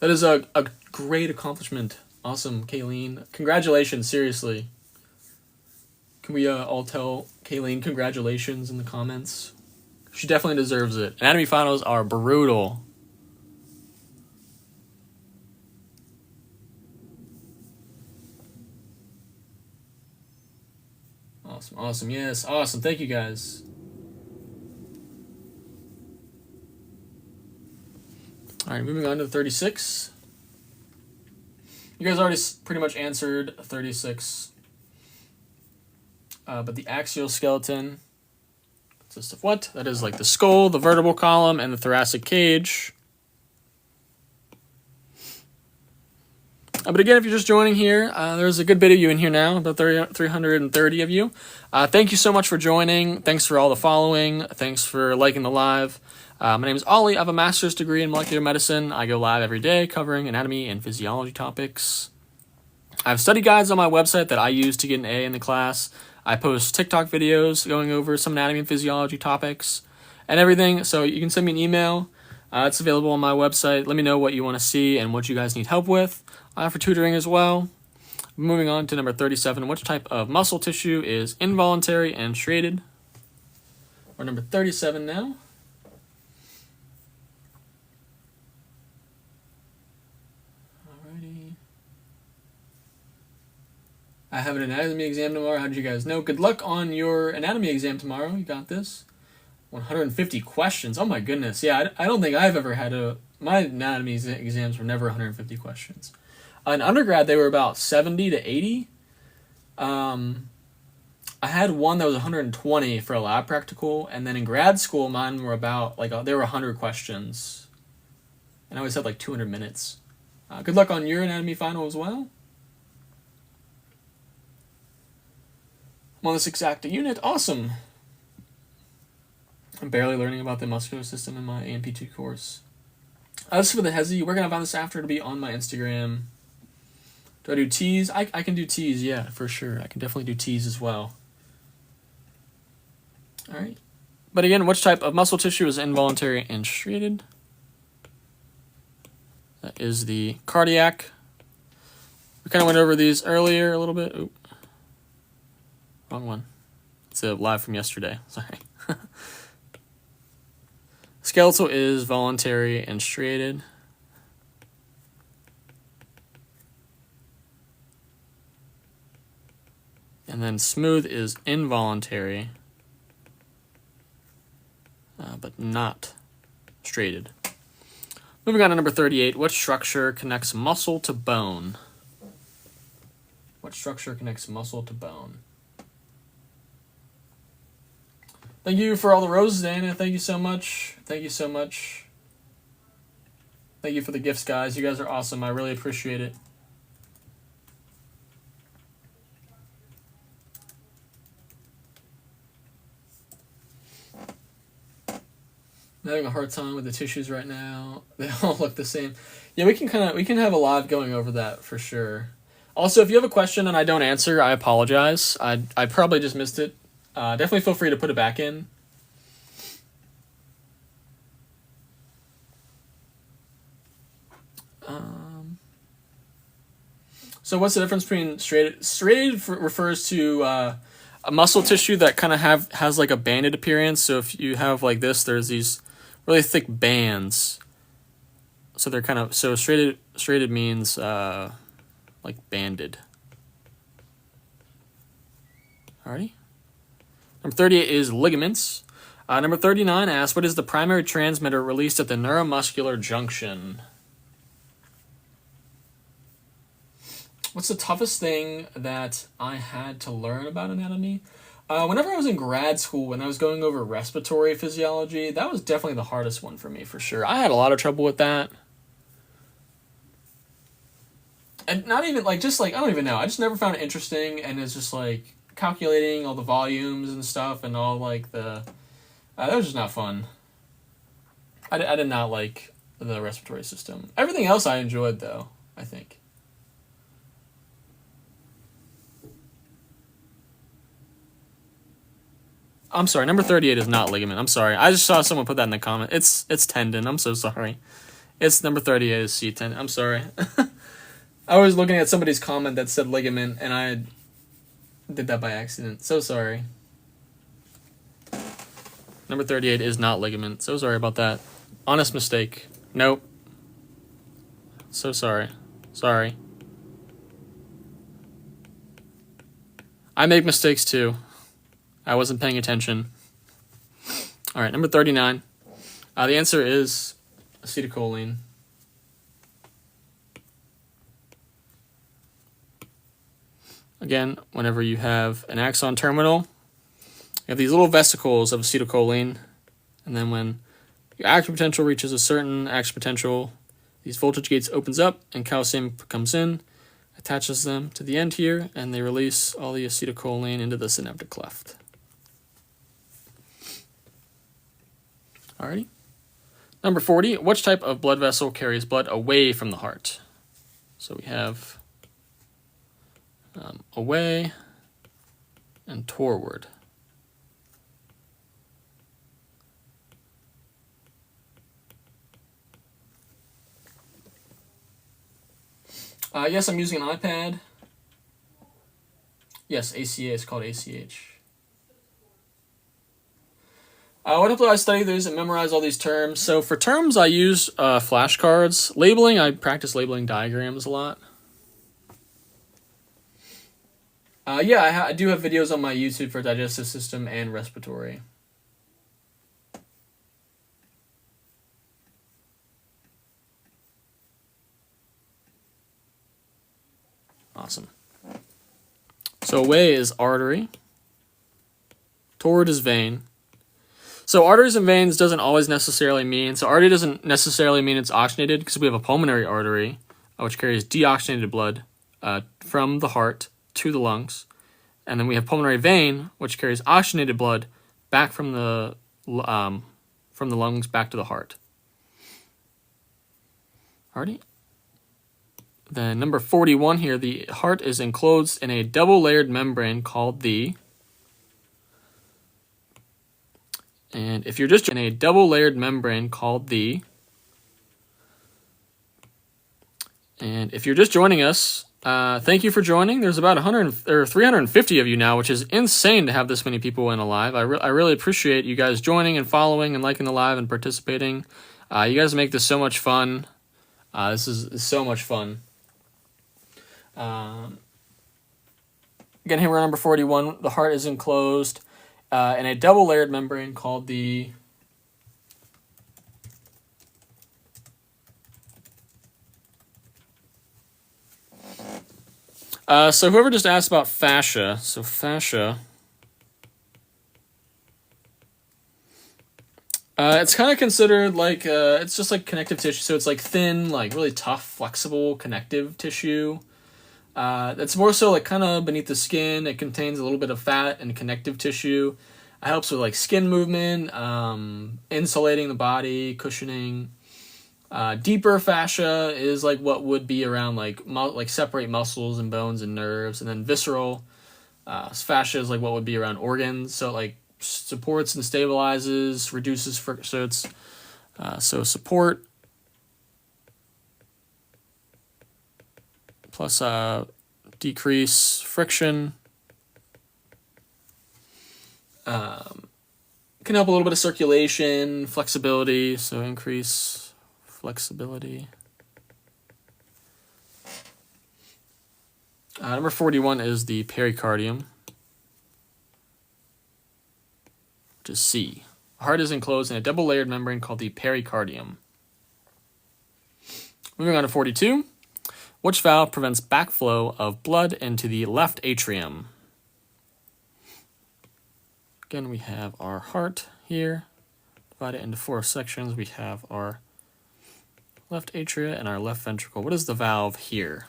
That is a great accomplishment. Awesome, Kayleen. Congratulations, seriously. Can we all tell Kayleen congratulations in the comments? She definitely deserves it. Anatomy finals are brutal. Awesome, awesome, yes, awesome. Thank you guys. All right, moving on to 36. You guys already pretty much answered 36. But the axial skeleton consists of what? That is like the skull, the vertebral column, and the thoracic cage. But again, if you're just joining here, there's a good bit of you in here now, about 330 of you. Thank you so much for joining. Thanks for all the following. Thanks for liking the live. My name is Ollie. I have a master's degree in molecular medicine. I go live every day covering anatomy and physiology topics. I have study guides on my website that I use to get an A in the class. I post TikTok videos going over some anatomy and physiology topics and everything. So you can send me an email. It's available on my website. Let me know what you want to see and what you guys need help with. For tutoring as well. Moving on to number 37. Which type of muscle tissue is involuntary and striated? Or number 37 now. Alrighty. I have an anatomy exam tomorrow. How did you guys know? Good luck on your anatomy exam tomorrow. You got this. 150 questions. Oh my goodness. Yeah, I don't think I've ever had my anatomy exams were never 150 questions. In undergrad, they were about 70 to 80. I had one that was 120 for a lab practical, and then in grad school, mine were about, they were 100 questions. And I always had 200 minutes. Good luck on your anatomy final as well. I'm on this exacta unit. Awesome. I'm barely learning about the muscular system in my AMP2 course. As for the HESI, we're going to find this after to be on my Instagram. Do I do T's? I can do T's, yeah, for sure. I can definitely do T's as well. All right. But again, which type of muscle tissue is involuntary and striated? That is the cardiac. We kind of went over these earlier a little bit. Oop. Wrong one. It's a live from yesterday. Sorry. Skeletal is voluntary and striated. And then smooth is involuntary, but not striated. Moving on to number 38. What structure connects muscle to bone? What structure connects muscle to bone? Thank you for all the roses, Dana. Thank you so much. Thank you so much. Thank you for the gifts, guys. You guys are awesome. I really appreciate it. I'm having a hard time with the tissues right now. They all look the same. Yeah, we can have a live going over that for sure. Also, if you have a question and I don't answer, I apologize. I probably just missed it. Definitely feel free to put it back in. So what's the difference between striated? Striated refers to a muscle tissue that kind of has a banded appearance. So if you have like this, there's these really thick bands. So they're striated means banded. Alrighty. Number 38 is ligaments. Number 39 asks, what is the primary transmitter released at the neuromuscular junction? What's the toughest thing that I had to learn about anatomy? Whenever I was in grad school, when I was going over respiratory physiology, that was definitely the hardest one for me, for sure. I had a lot of trouble with that. And not even, I don't even know. I just never found it interesting, and it's just, calculating all the volumes and stuff, and all, that was just not fun. I did not like the respiratory system. Everything else I enjoyed, though, I think. I'm sorry, number 38 is not ligament. I'm sorry. I just saw someone put that in the comment. It's tendon. I'm so sorry. It's number 38 is C tendon. I'm sorry. I was looking at somebody's comment that said ligament, and I did that by accident. So sorry. Number 38 is not ligament. So sorry about that. Honest mistake. Nope. So sorry. Sorry. I make mistakes too. I wasn't paying attention. All right, number 39. The answer is acetylcholine. Again, whenever you have an axon terminal, you have these little vesicles of acetylcholine, and then when your action potential reaches a certain action potential, these voltage gates opens up and calcium comes in, attaches them to the end here, and they release all the acetylcholine into the synaptic cleft. Alrighty. Number 40, which type of blood vessel carries blood away from the heart? So we have away and toward. Yes, I'm using an iPad. Yes, ACA is called ACH. What helped I study these and memorize all these terms? So for terms, I use flashcards. Labeling, I practice labeling diagrams a lot. Yeah, I do have videos on my YouTube for digestive system and respiratory. Awesome. So away is artery. Toward is vein. So arteries and veins doesn't always necessarily mean, so artery doesn't necessarily mean it's oxygenated, because we have a pulmonary artery, which carries deoxygenated blood from the heart to the lungs. And then we have pulmonary vein, which carries oxygenated blood back from the lungs back to the heart. Alrighty. Then number 41 here, the heart is enclosed in a double-layered membrane called the... And if you're just in a double-layered membrane called the... And if you're just joining us, thank you for joining. There's about 350 of you now, which is insane to have this many people in a live. I really appreciate you guys joining and following and liking the live and participating. You guys make this so much fun. This is so much fun. Again, here we're at number 41. The heart is enclosed in a double-layered membrane called the... So whoever just asked about fascia, so fascia, it's kind of considered like, it's just like connective tissue, so it's like thin, like really tough, flexible connective tissue. It's more so like kind of beneath the skin. It contains a little bit of fat and connective tissue. It helps with like skin movement, insulating the body, cushioning. Deeper fascia is like what would be around like separate muscles and bones and nerves, and then visceral fascia is like what would be around organs. So it like supports and stabilizes, reduces so it's so support plus decrease friction. Can help a little bit of circulation, flexibility, so increase flexibility. Number 41 is the pericardium, which is C. The heart is enclosed in a double-layered membrane called the pericardium. Moving on to 42. Which valve prevents backflow of blood into the left atrium? Again, we have our heart here. Divided into 4 sections. We have our left atria and our left ventricle. What is the valve here?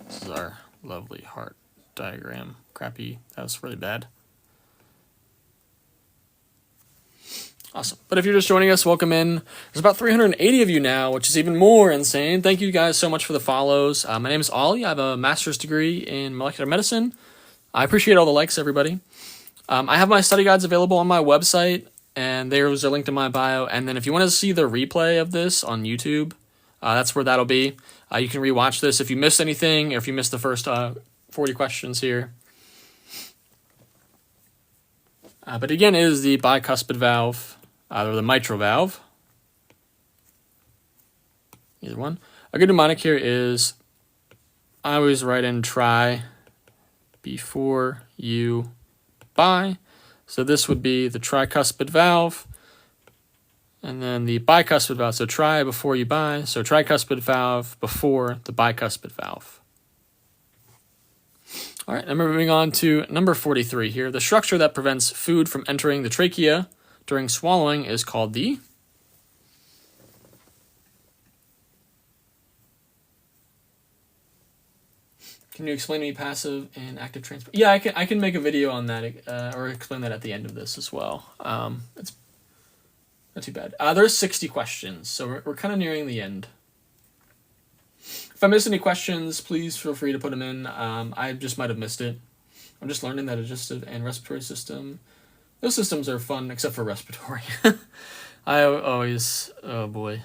This is our lovely heart diagram. Crappy. That was really bad. Awesome. But if you're just joining us, welcome in. There's about 380 of you now, which is even more insane. Thank you guys so much for the follows. My name is Ollie. I have a master's degree in molecular medicine. I appreciate all the likes, everybody. I have my study guides available on my website, and there's a link to my bio. And then if you want to see the replay of this on YouTube, that's where that'll be. You can rewatch this if you missed anything, or if you missed the first 40 questions here. But again, it is the bicuspid valve, or the mitral valve. Either one. A good mnemonic here is, I always write in try before you bi. So this would be the tricuspid valve. And then the bicuspid valve. So tri before you bi. So tricuspid valve before the bicuspid valve. All right, and we're moving on to number 43 here. The structure that prevents food from entering the trachea during swallowing is called the... Can you explain to me passive and active transport? Yeah, I can make a video on that or explain that at the end of this as well. It's not too bad. There's 60 questions, so we're kind of nearing the end. If I miss any questions, please feel free to put them in. I just might have missed it. I'm just learning that digestive and respiratory system. Those systems are fun, except for respiratory. I always, oh boy.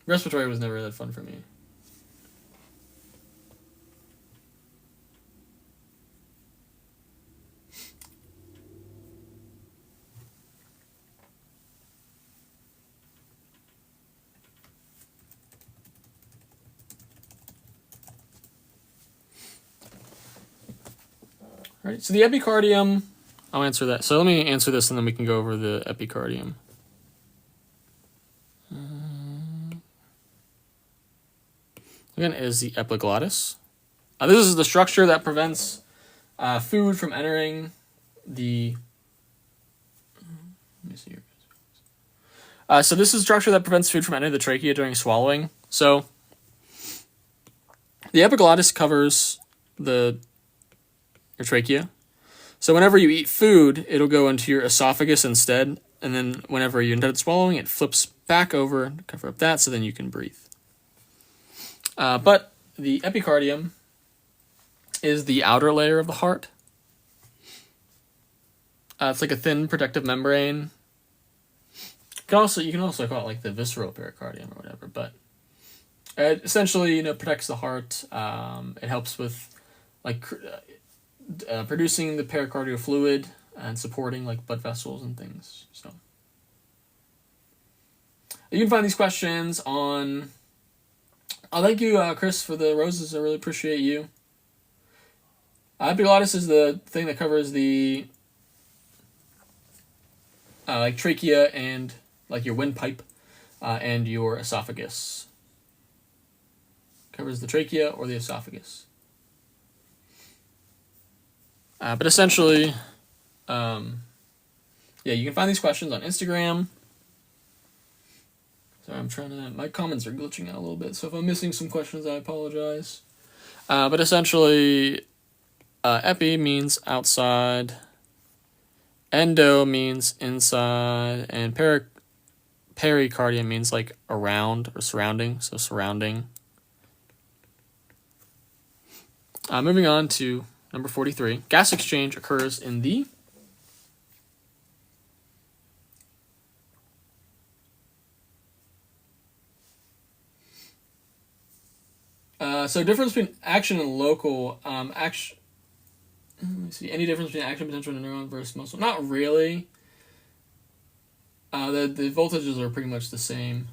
Respiratory was never that fun for me. All right, so the epicardium, I'll answer that. So let me answer this and then we can go over the epicardium. Again, is the epiglottis. This is the structure that prevents food from entering the... Let me see here. So this is the structure that prevents food from entering the trachea during swallowing. So the epiglottis covers your trachea. So whenever you eat food, it'll go into your esophagus instead. And then whenever you're done swallowing, it flips back over to cover up that so then you can breathe. But the epicardium is the outer layer of the heart. It's like a thin protective membrane. You can also call it like the visceral pericardium or whatever, but it essentially, protects the heart. It helps with like producing the pericardial fluid and supporting like blood vessels and things. So you can find these questions on... thank you, Chris, for the roses. I really appreciate you. Epiglottis is the thing that covers the like trachea and like your windpipe and your esophagus. Covers the trachea or the esophagus. But essentially, yeah, you can find these questions on Instagram. Sorry, my comments are glitching out a little bit, so if I'm missing some questions, I apologize. But essentially, epi means outside, endo means inside, and pericardium means like around or surrounding, so surrounding. Moving on to number 43. Gas exchange occurs in the... So difference between action and local action. Let me see. Any difference between action potential and neuron versus muscle? Not really. The voltages are pretty much the same.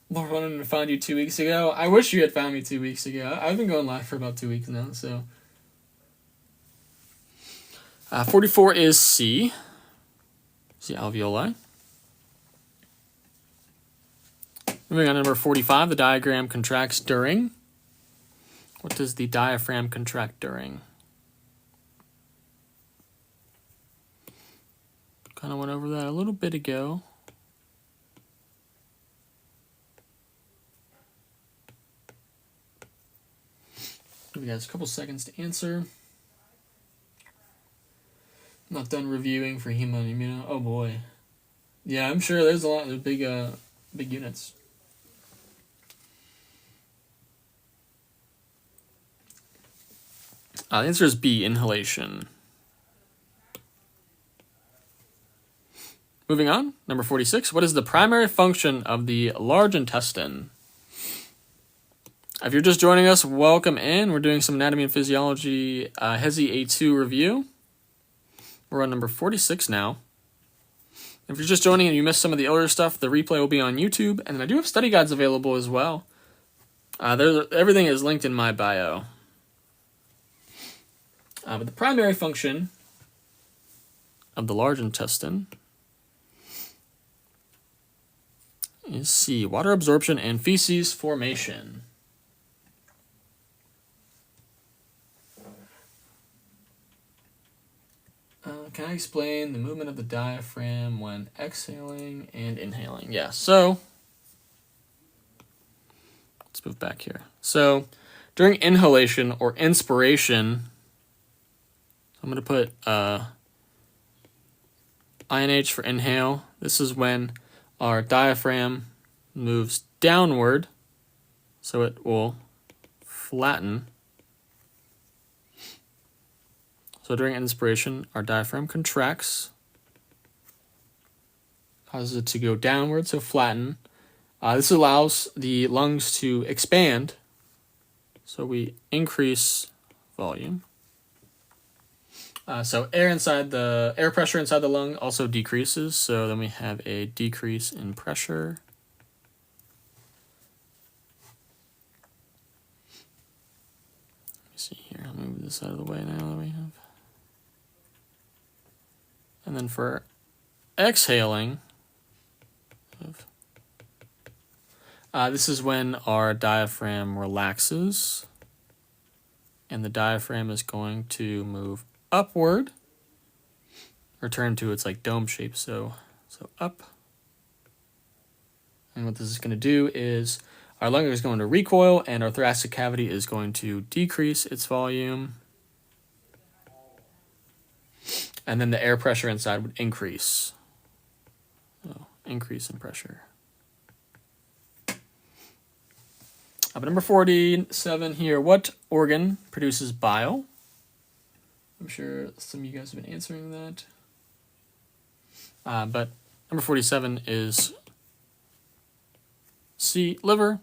Lord wanted to find you 2 weeks ago. I wish you had found me 2 weeks ago. I've been going live for about 2 weeks now, so. 44 is C. It's the alveoli. Moving on to number 45, the diaphragm contracts during. What does the diaphragm contract during? Kind of went over that a little bit ago. Give you guys a couple seconds to answer. I'm not done reviewing for hemo and immuno. Oh boy. Yeah, I'm sure there's a lot of big units. The answer is B, inhalation. Moving on, number 46. What is the primary function of the large intestine? If you're just joining us, welcome in. We're doing some anatomy and physiology HESI A2 review. We're on number 46 now. If you're just joining and you missed some of the earlier stuff, the replay will be on YouTube, and I do have study guides available as well. Everything is linked in my bio. But the primary function of the large intestine is C, water absorption and feces formation. Can I explain the movement of the diaphragm when exhaling and inhaling? Yeah, so let's move back here. So during inhalation or inspiration, I'm going to put INH for inhale. This is when our diaphragm moves downward, so it will flatten. So during inspiration, our diaphragm contracts, causes it to go downward, so flatten. This allows the lungs to expand, so we increase volume. So air pressure inside the lung also decreases, so then we have a decrease in pressure. Let me see here, I'll move this out of the way now that we have. And then for exhaling, this is when our diaphragm relaxes, and the diaphragm is going to move upward, return to its like dome shape, so up. And what this is going to do is our lung is going to recoil, and our thoracic cavity is going to decrease its volume. And then the air pressure inside would increase. So, increase in pressure. But number 47 here, what organ produces bile? I'm sure some of you guys have been answering that. But number 47 is C, liver.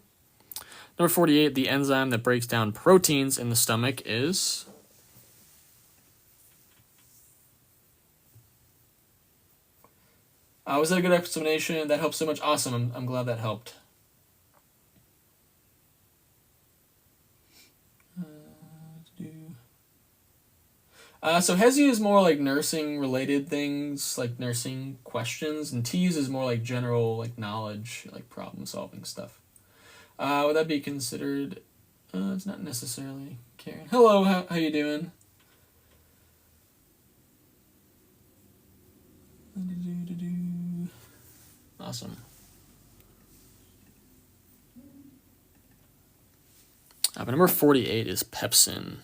Number 48, the enzyme that breaks down proteins in the stomach is... was that a good explanation? That helps so much. Awesome. I'm glad that helped. So HESI is more like nursing related things, like nursing questions, and TEAS is more like general like knowledge, like problem solving stuff. Would that be considered? It's not necessarily. Karen, hello. How you doing? Awesome. But number 48 is pepsin.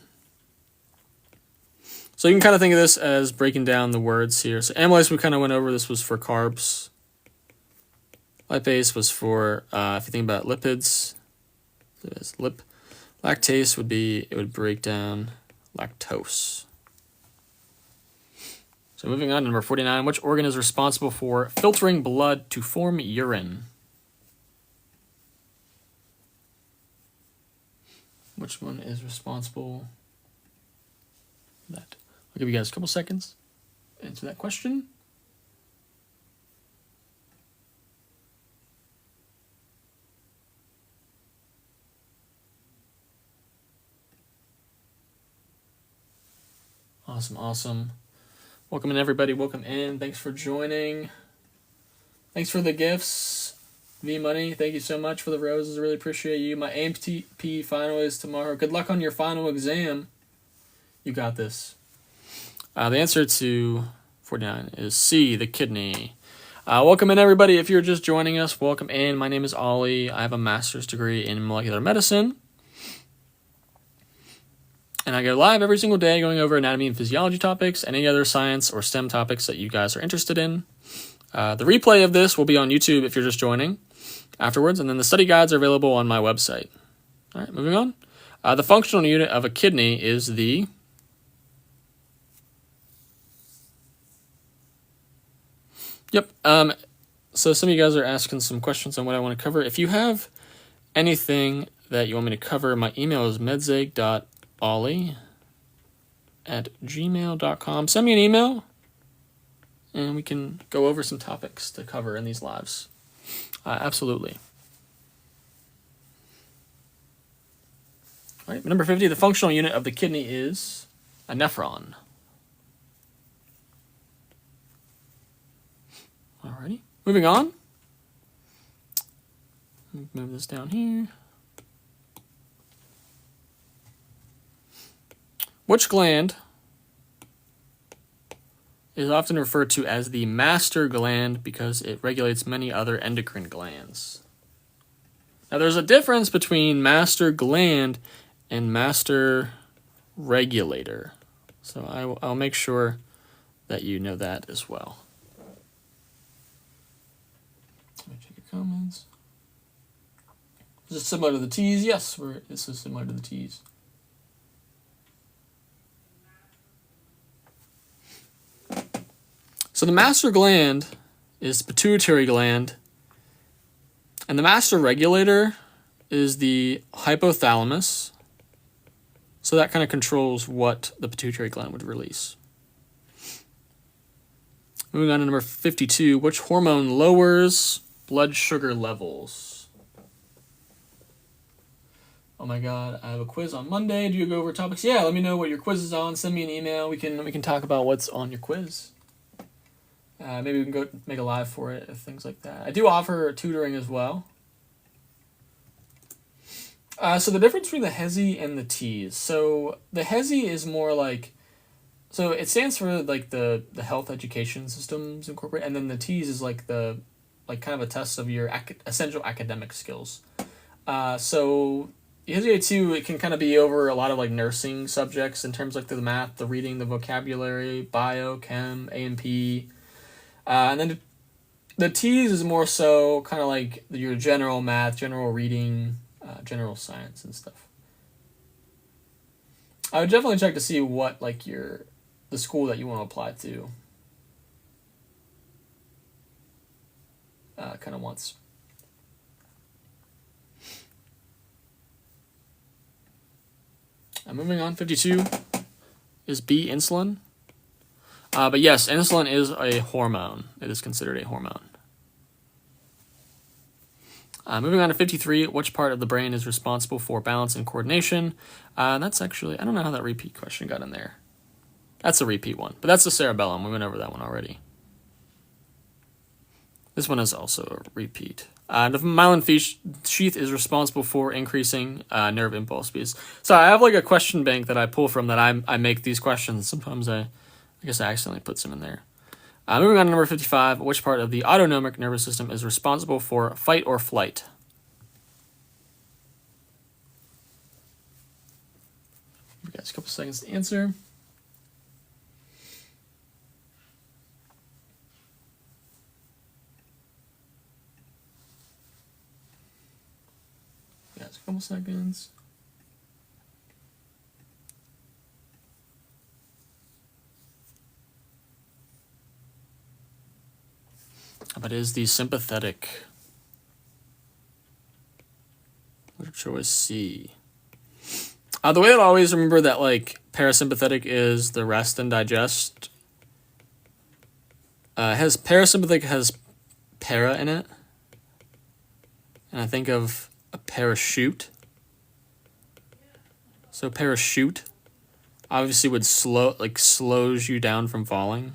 So you can kind of think of this as breaking down the words here. So amylase we kind of went over. This was for carbs. Lipase was for, if you think about lipids, lactase would be, it would break down lactose. So moving on to number 49, which organ is responsible for filtering blood to form urine? Which one is responsible for that? I'll give you guys a couple seconds to answer that question. Awesome. Welcome in, everybody. Welcome in. Thanks for joining. Thanks for the gifts. V-Money, thank you so much for the roses. I really appreciate you. My AMP final is tomorrow. Good luck on your final exam. You got this. The answer to 49 is C, the kidney. Welcome in, everybody. If you're just joining us, welcome in. My name is Ollie. I have a master's degree in molecular medicine. And I go live every single day going over anatomy and physiology topics and any other science or STEM topics that you guys are interested in. The replay of this will be on YouTube if you're just joining afterwards, and then the study guides are available on my website. All right, moving on. The functional unit of a kidney is the... Yep. So some of you guys are asking some questions on what I want to cover. If you have anything that you want me to cover, my email is medzeg.ollie@gmail.com. Send me an email, and we can go over some topics to cover in these lives. Absolutely. All right, number 50, the functional unit of the kidney is a nephron. Alrighty, moving on. Move this down here. Which gland is often referred to as the master gland because it regulates many other endocrine glands? Now, there's a difference between master gland and master regulator. So I'll make sure that you know that as well. Let me check your comments. Is it similar to the T's? Yes, this is similar to the T's. So the master gland is the pituitary gland, and the master regulator is the hypothalamus. So that kind of controls what the pituitary gland would release. Moving on to number 52, which hormone lowers blood sugar levels? Oh my God, I have a quiz on Monday. Do you go over topics? Yeah, let me know what your quiz is on. Send me an email. We can talk about what's on your quiz. Maybe we can go make a live for it, things like that. I do offer tutoring as well. So the difference between the HESI and the T's. So the HESI is more like, so it stands for like the health education systems incorporated, and then the T's is like kind of a test of your essential academic skills. So the HESI A2, it can kind of be over a lot of like nursing subjects in terms of like the math, the reading, the vocabulary, bio, chem, A&P. And then the T's is more so kind of like your general math, general reading, general science and stuff. I would definitely check to see what like the school that you want to apply to kind of wants. Moving on, 52 is B, insulin. But yes, insulin is a hormone. It is considered a hormone. Moving on to 53, which part of the brain is responsible for balance and coordination? That's actually, I don't know how that repeat question got in there. That's a repeat one, but that's the cerebellum. We went over that one already. This one is also a repeat. The myelin sheath is responsible for increasing nerve impulse speeds. So I have like a question bank that I pull from that I make these questions. Sometimes I guess I accidentally put some in there. Moving on to number 55, which part of the autonomic nervous system is responsible for fight or flight? Give you guys a couple seconds to answer. Guys, a couple seconds. But it is the sympathetic. Which was C. The way that I always remember that like parasympathetic is the rest and digest. Parasympathetic has para in it. And I think of a parachute. So parachute obviously would slows you down from falling.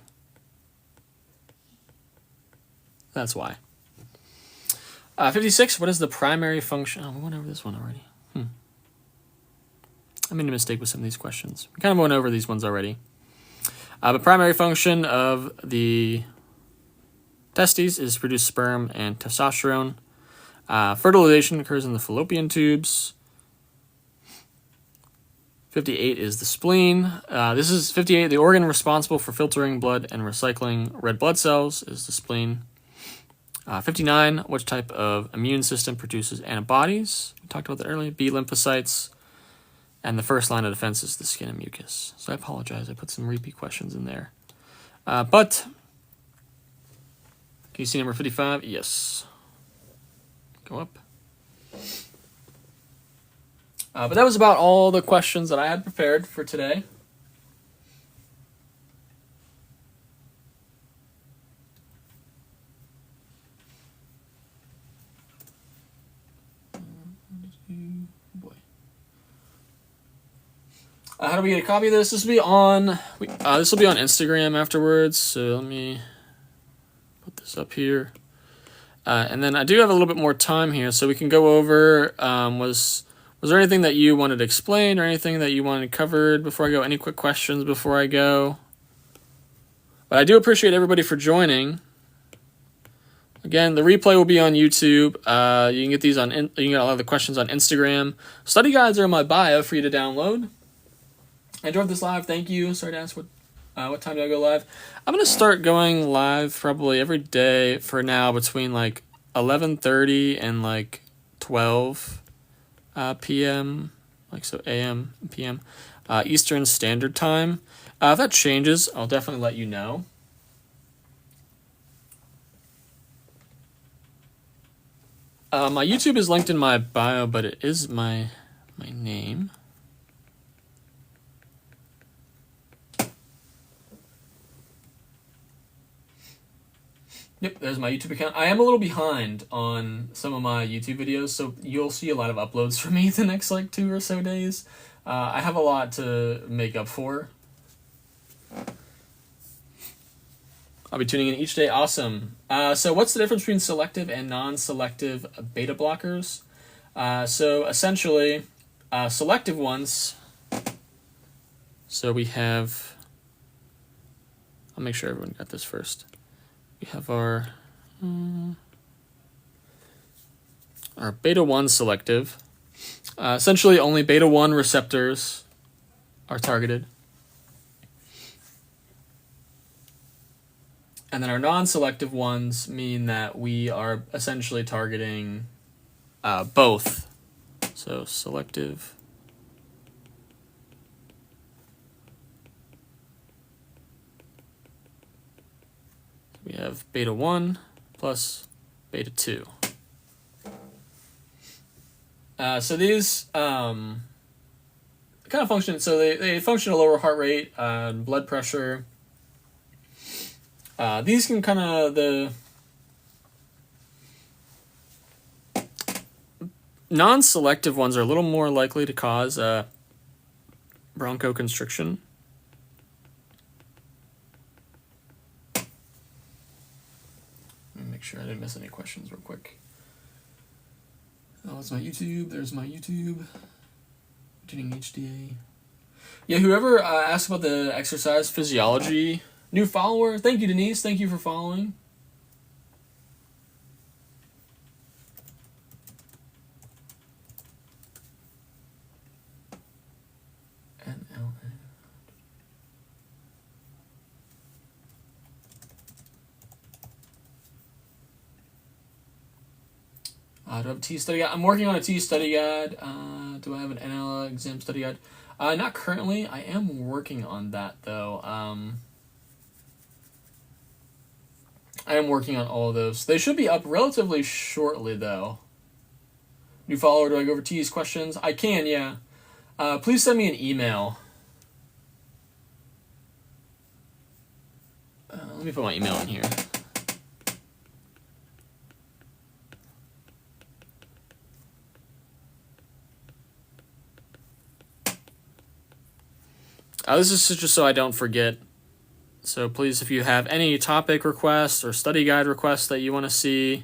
That's why. 56, what is the primary function? Oh, we went over this one already. I made a mistake with some of these questions. We kind of went over these ones already. The primary function of the testes is to produce sperm and testosterone. Fertilization occurs in the fallopian tubes. 58 is the spleen. This is 58. The organ responsible for filtering blood and recycling red blood cells is the spleen. 59, which type of immune system produces antibodies? We talked about that earlier. B, lymphocytes. And the first line of defense is the skin and mucus. So I apologize. I put some repeat questions in there. But, can you see number 55? Yes. Go up. But that was about all the questions that I had prepared for today. How do we get a copy of this? This will be on Instagram afterwards. So let me put this up here. And then I do have a little bit more time here, so we can go over, was there anything that you wanted to explain or anything that you wanted covered before I go? Any quick questions before I go? But I do appreciate everybody for joining. Again, the replay will be on YouTube. You can get these you can get a lot of the questions on Instagram. Study guides are in my bio for you to download. I enjoyed this live. Thank you. Sorry to ask what time do I go live? I'm gonna start going live probably every day for now between like 11:30 and like 12 p.m. like so a.m. and p.m. Eastern Standard Time. If that changes, I'll definitely let you know. My YouTube is linked in my bio, but it is my name. Yep, there's my YouTube account. I am a little behind on some of my YouTube videos, so you'll see a lot of uploads from me the next like 2 or so days. I have a lot to make up for. I'll be tuning in each day. Awesome. So what's the difference between selective and non-selective beta blockers? So essentially, selective ones, so we have, I'll make sure everyone got this first. We have our beta-1 selective. Essentially, only beta-1 receptors are targeted. And then our non-selective ones mean that we are essentially targeting both. So selective. We have beta-1 plus beta-2. So these kind of function, so they function at a lower heart rate, blood pressure. These can kind of, the non-selective ones are a little more likely to cause bronchoconstriction. Let me make sure I didn't miss any questions real quick. Oh, it's my YouTube. There's my YouTube. Tuning HDA. Yeah, whoever asked about the exercise physiology, new follower. Thank you, Denise. Thank you for following. Do I have a T study guide? I'm working on a T study guide. Do I have an NL exam study guide? Not currently. I am working on that, though. I am working on all of those. They should be up relatively shortly, though. New follower, do I go over T's questions? I can, yeah. Please send me an email. Let me put my email in here. This is just so I don't forget. So please, if you have any topic requests or study guide requests that you want to see,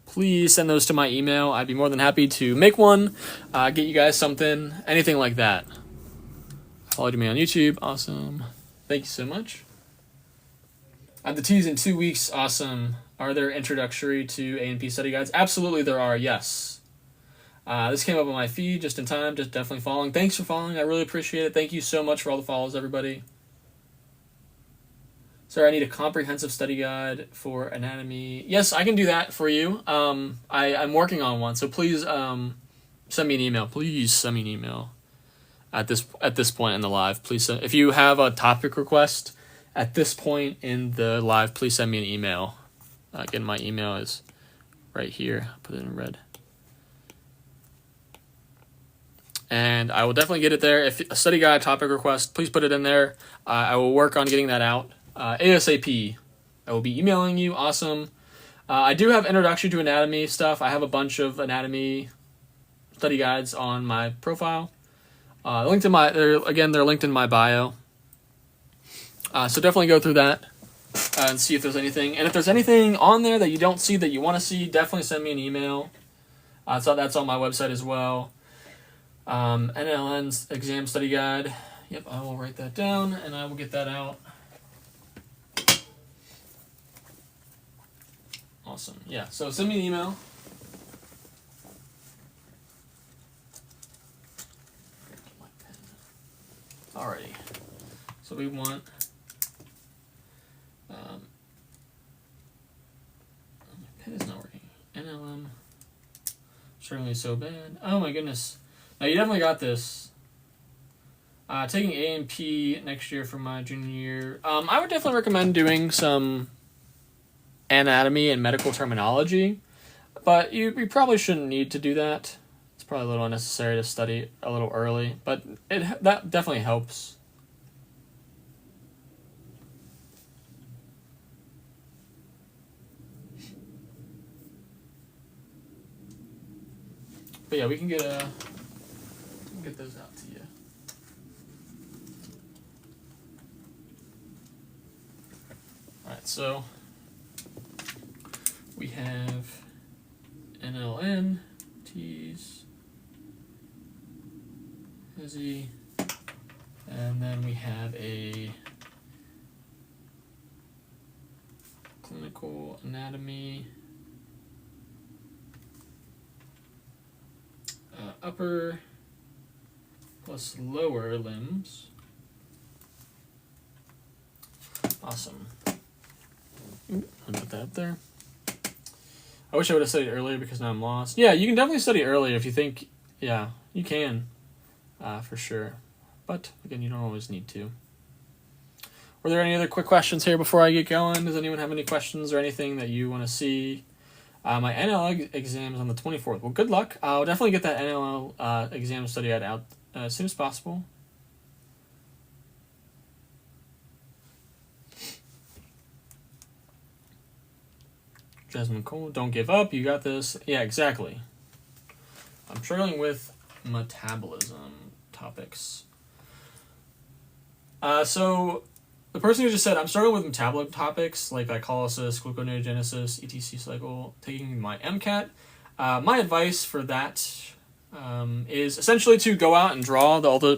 please send those to my email. I'd be more than happy to make one, get you guys something, anything like that. Followed me on YouTube. Awesome. Thank you so much. I have the T's in 2 weeks. Awesome. Are there introductory to A&P study guides? Absolutely there are, yes. This came up on my feed just in time, just definitely following. Thanks for following. I really appreciate it. Thank you so much for all the follows, everybody. Sorry, I need a comprehensive study guide for anatomy. Yes, I can do that for you. I'm working on one, so please send me an email. Please send me an email at this point in the live. Please send, if you have a topic request at this point in the live, please send me an email. Again, my email is right here. Put it in red. And I will definitely get it there. If a study guide topic request, please put it in there. I will work on getting that out ASAP. I will be emailing you. Awesome. I do have Introduction to Anatomy stuff. I have a bunch of anatomy study guides on my profile. They're linked in my bio. So definitely go through that and see if there's anything. And if there's anything on there that you don't see that you want to see, definitely send me an email. So that's on my website as well. NLN's exam study guide. Yep, I will write that down and I will get that out. Awesome. Yeah, so send me an email. Alrighty. So we want my pen is not working. NLM. Certainly so bad. Oh my goodness. Now you definitely got this. Taking A and P next year for my junior year. I would definitely recommend doing some anatomy and medical terminology, but you probably shouldn't need to do that. It's probably a little unnecessary to study a little early, but that definitely helps. But yeah, we can get those out to you. All right, so we have NLN, T's, HESI, and then we have a clinical anatomy, upper plus lower limbs. Awesome. I'll put that up there. I wish I would have studied earlier because now I'm lost. Yeah, you can definitely study earlier if you think, yeah, you can, for sure. But, again, you don't always need to. Were there any other quick questions here before I get going? Does anyone have any questions or anything that you want to see? My NL exam is on the 24th. Well, good luck. I'll definitely get that NL exam study guide out as soon as possible. Jasmine Cole, don't give up. You got this. Yeah, exactly. I'm struggling with metabolism topics. So the person who just said, I'm struggling with metabolism topics like glycolysis, gluconeogenesis, ETC cycle, taking my MCAT. My advice for that is essentially to go out and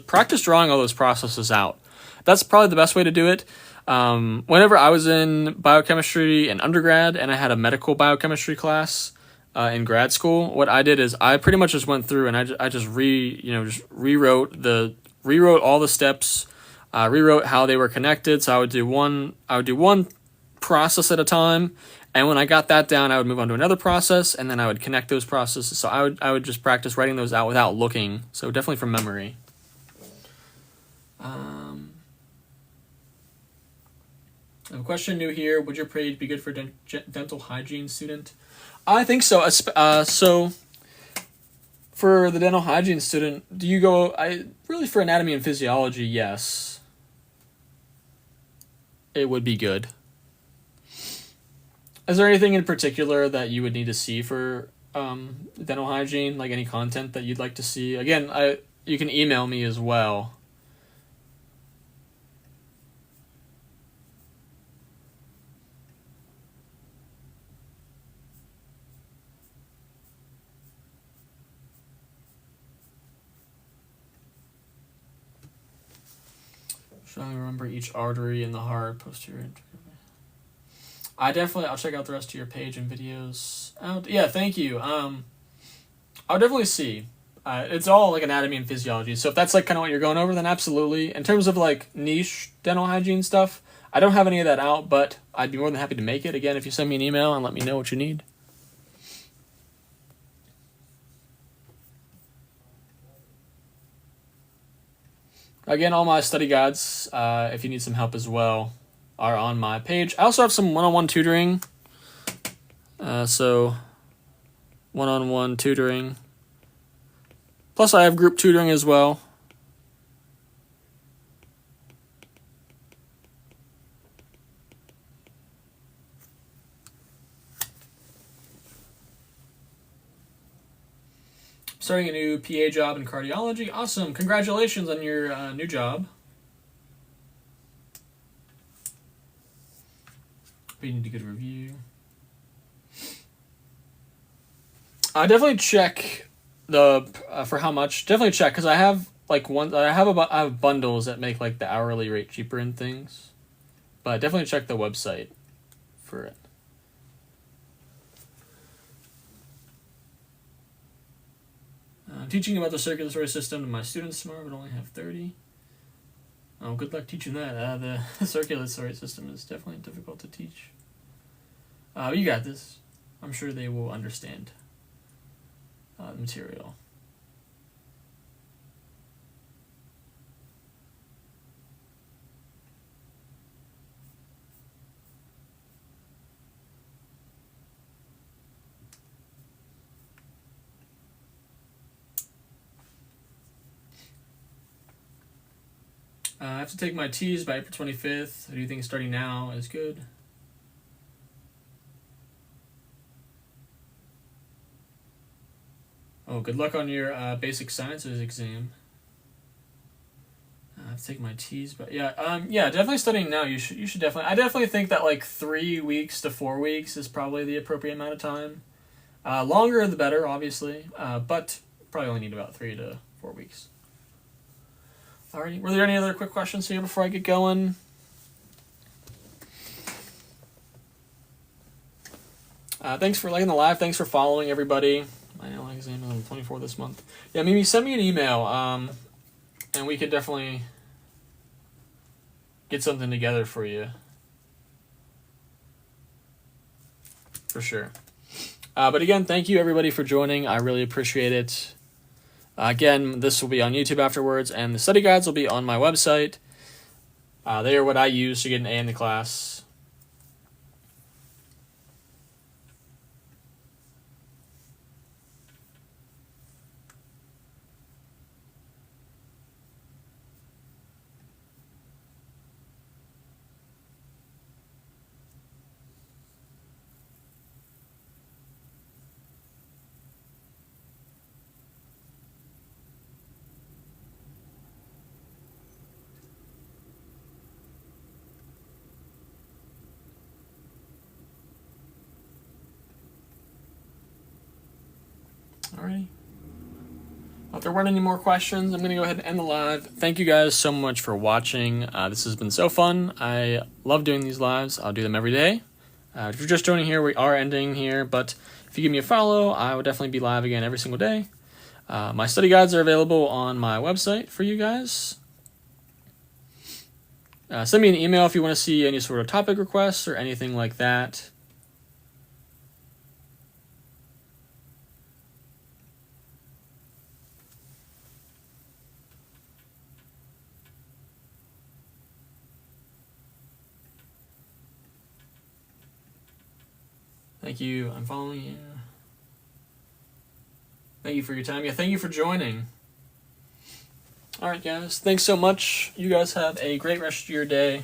practice drawing all those processes out. That's probably the best way to do it. Whenever I was in biochemistry in undergrad and I had a medical biochemistry class in grad school, what I did is I pretty much just went through and I just rewrote all the steps, rewrote how they were connected. So I would do one process at a time, and when I got that down, I would move on to another process, and then I would connect those processes. So I would just practice writing those out without looking. So definitely from memory. I have a question new here. Would your parade be good for a dental hygiene student? I think so. So for the dental hygiene student, do you go? Really for anatomy and physiology, yes. It would be good. Is there anything in particular that you would need to see for dental hygiene? Like any content that you'd like to see? Again, you can email me as well. Trying to remember each artery in the heart, posterior. I'll check out the rest of your page and videos out. Yeah, thank you. I'll definitely see. It's all like anatomy and physiology. So if that's like kind of what you're going over, then absolutely. In terms of like niche dental hygiene stuff, I don't have any of that out, but I'd be more than happy to make it. Again, if you send me an email and let me know what you need. Again, all my study guides, if you need some help as well, are on my page. I also have some one-on-one tutoring. So one-on-one tutoring. Plus I have group tutoring as well. Starting a new PA job in cardiology. Awesome. Congratulations on your new job. We need a good review. Definitely check the for how much. Definitely check, because I have like I have bundles that make like the hourly rate cheaper and things. But definitely check the website for it. I'm teaching about the circulatory system to my students tomorrow, but only have 30. Oh, good luck teaching that. The circulatory system is definitely difficult to teach. You got this. I'm sure they will understand the material. I have to take my T's by April 25th. Do you think starting now is good? Oh, good luck on your basic sciences exam. I have to take my T's, but yeah, definitely studying now. You should definitely. I definitely think that like 3 weeks to 4 weeks is probably the appropriate amount of time. Longer the better, obviously, but probably only need about 3 to 4 weeks. Alrighty, were there any other quick questions here before I get going? Thanks for liking the live. Thanks for following, everybody. My annual exam is on the 24th this month. Yeah, maybe send me an email, and we could definitely get something together for you. For sure. But again, thank you, everybody, for joining. I really appreciate it. Again, this will be on YouTube afterwards, and the study guides will be on my website. They are what I use to get an A in the class. Alrighty. If there weren't any more questions, I'm going to go ahead and end the live. Thank you guys so much for watching. This has been so fun. I love doing these lives. I'll do them every day. If you're just joining here, we are ending here, but if you give me a follow, I will definitely be live again every single day. My study guides are available on my website for you guys. Send me an email if you want to see any sort of topic requests or anything like that. Thank you. I'm following you. Thank you for your time. Yeah, thank you for joining. All right, guys. Thanks so much. You guys have a great rest of your day.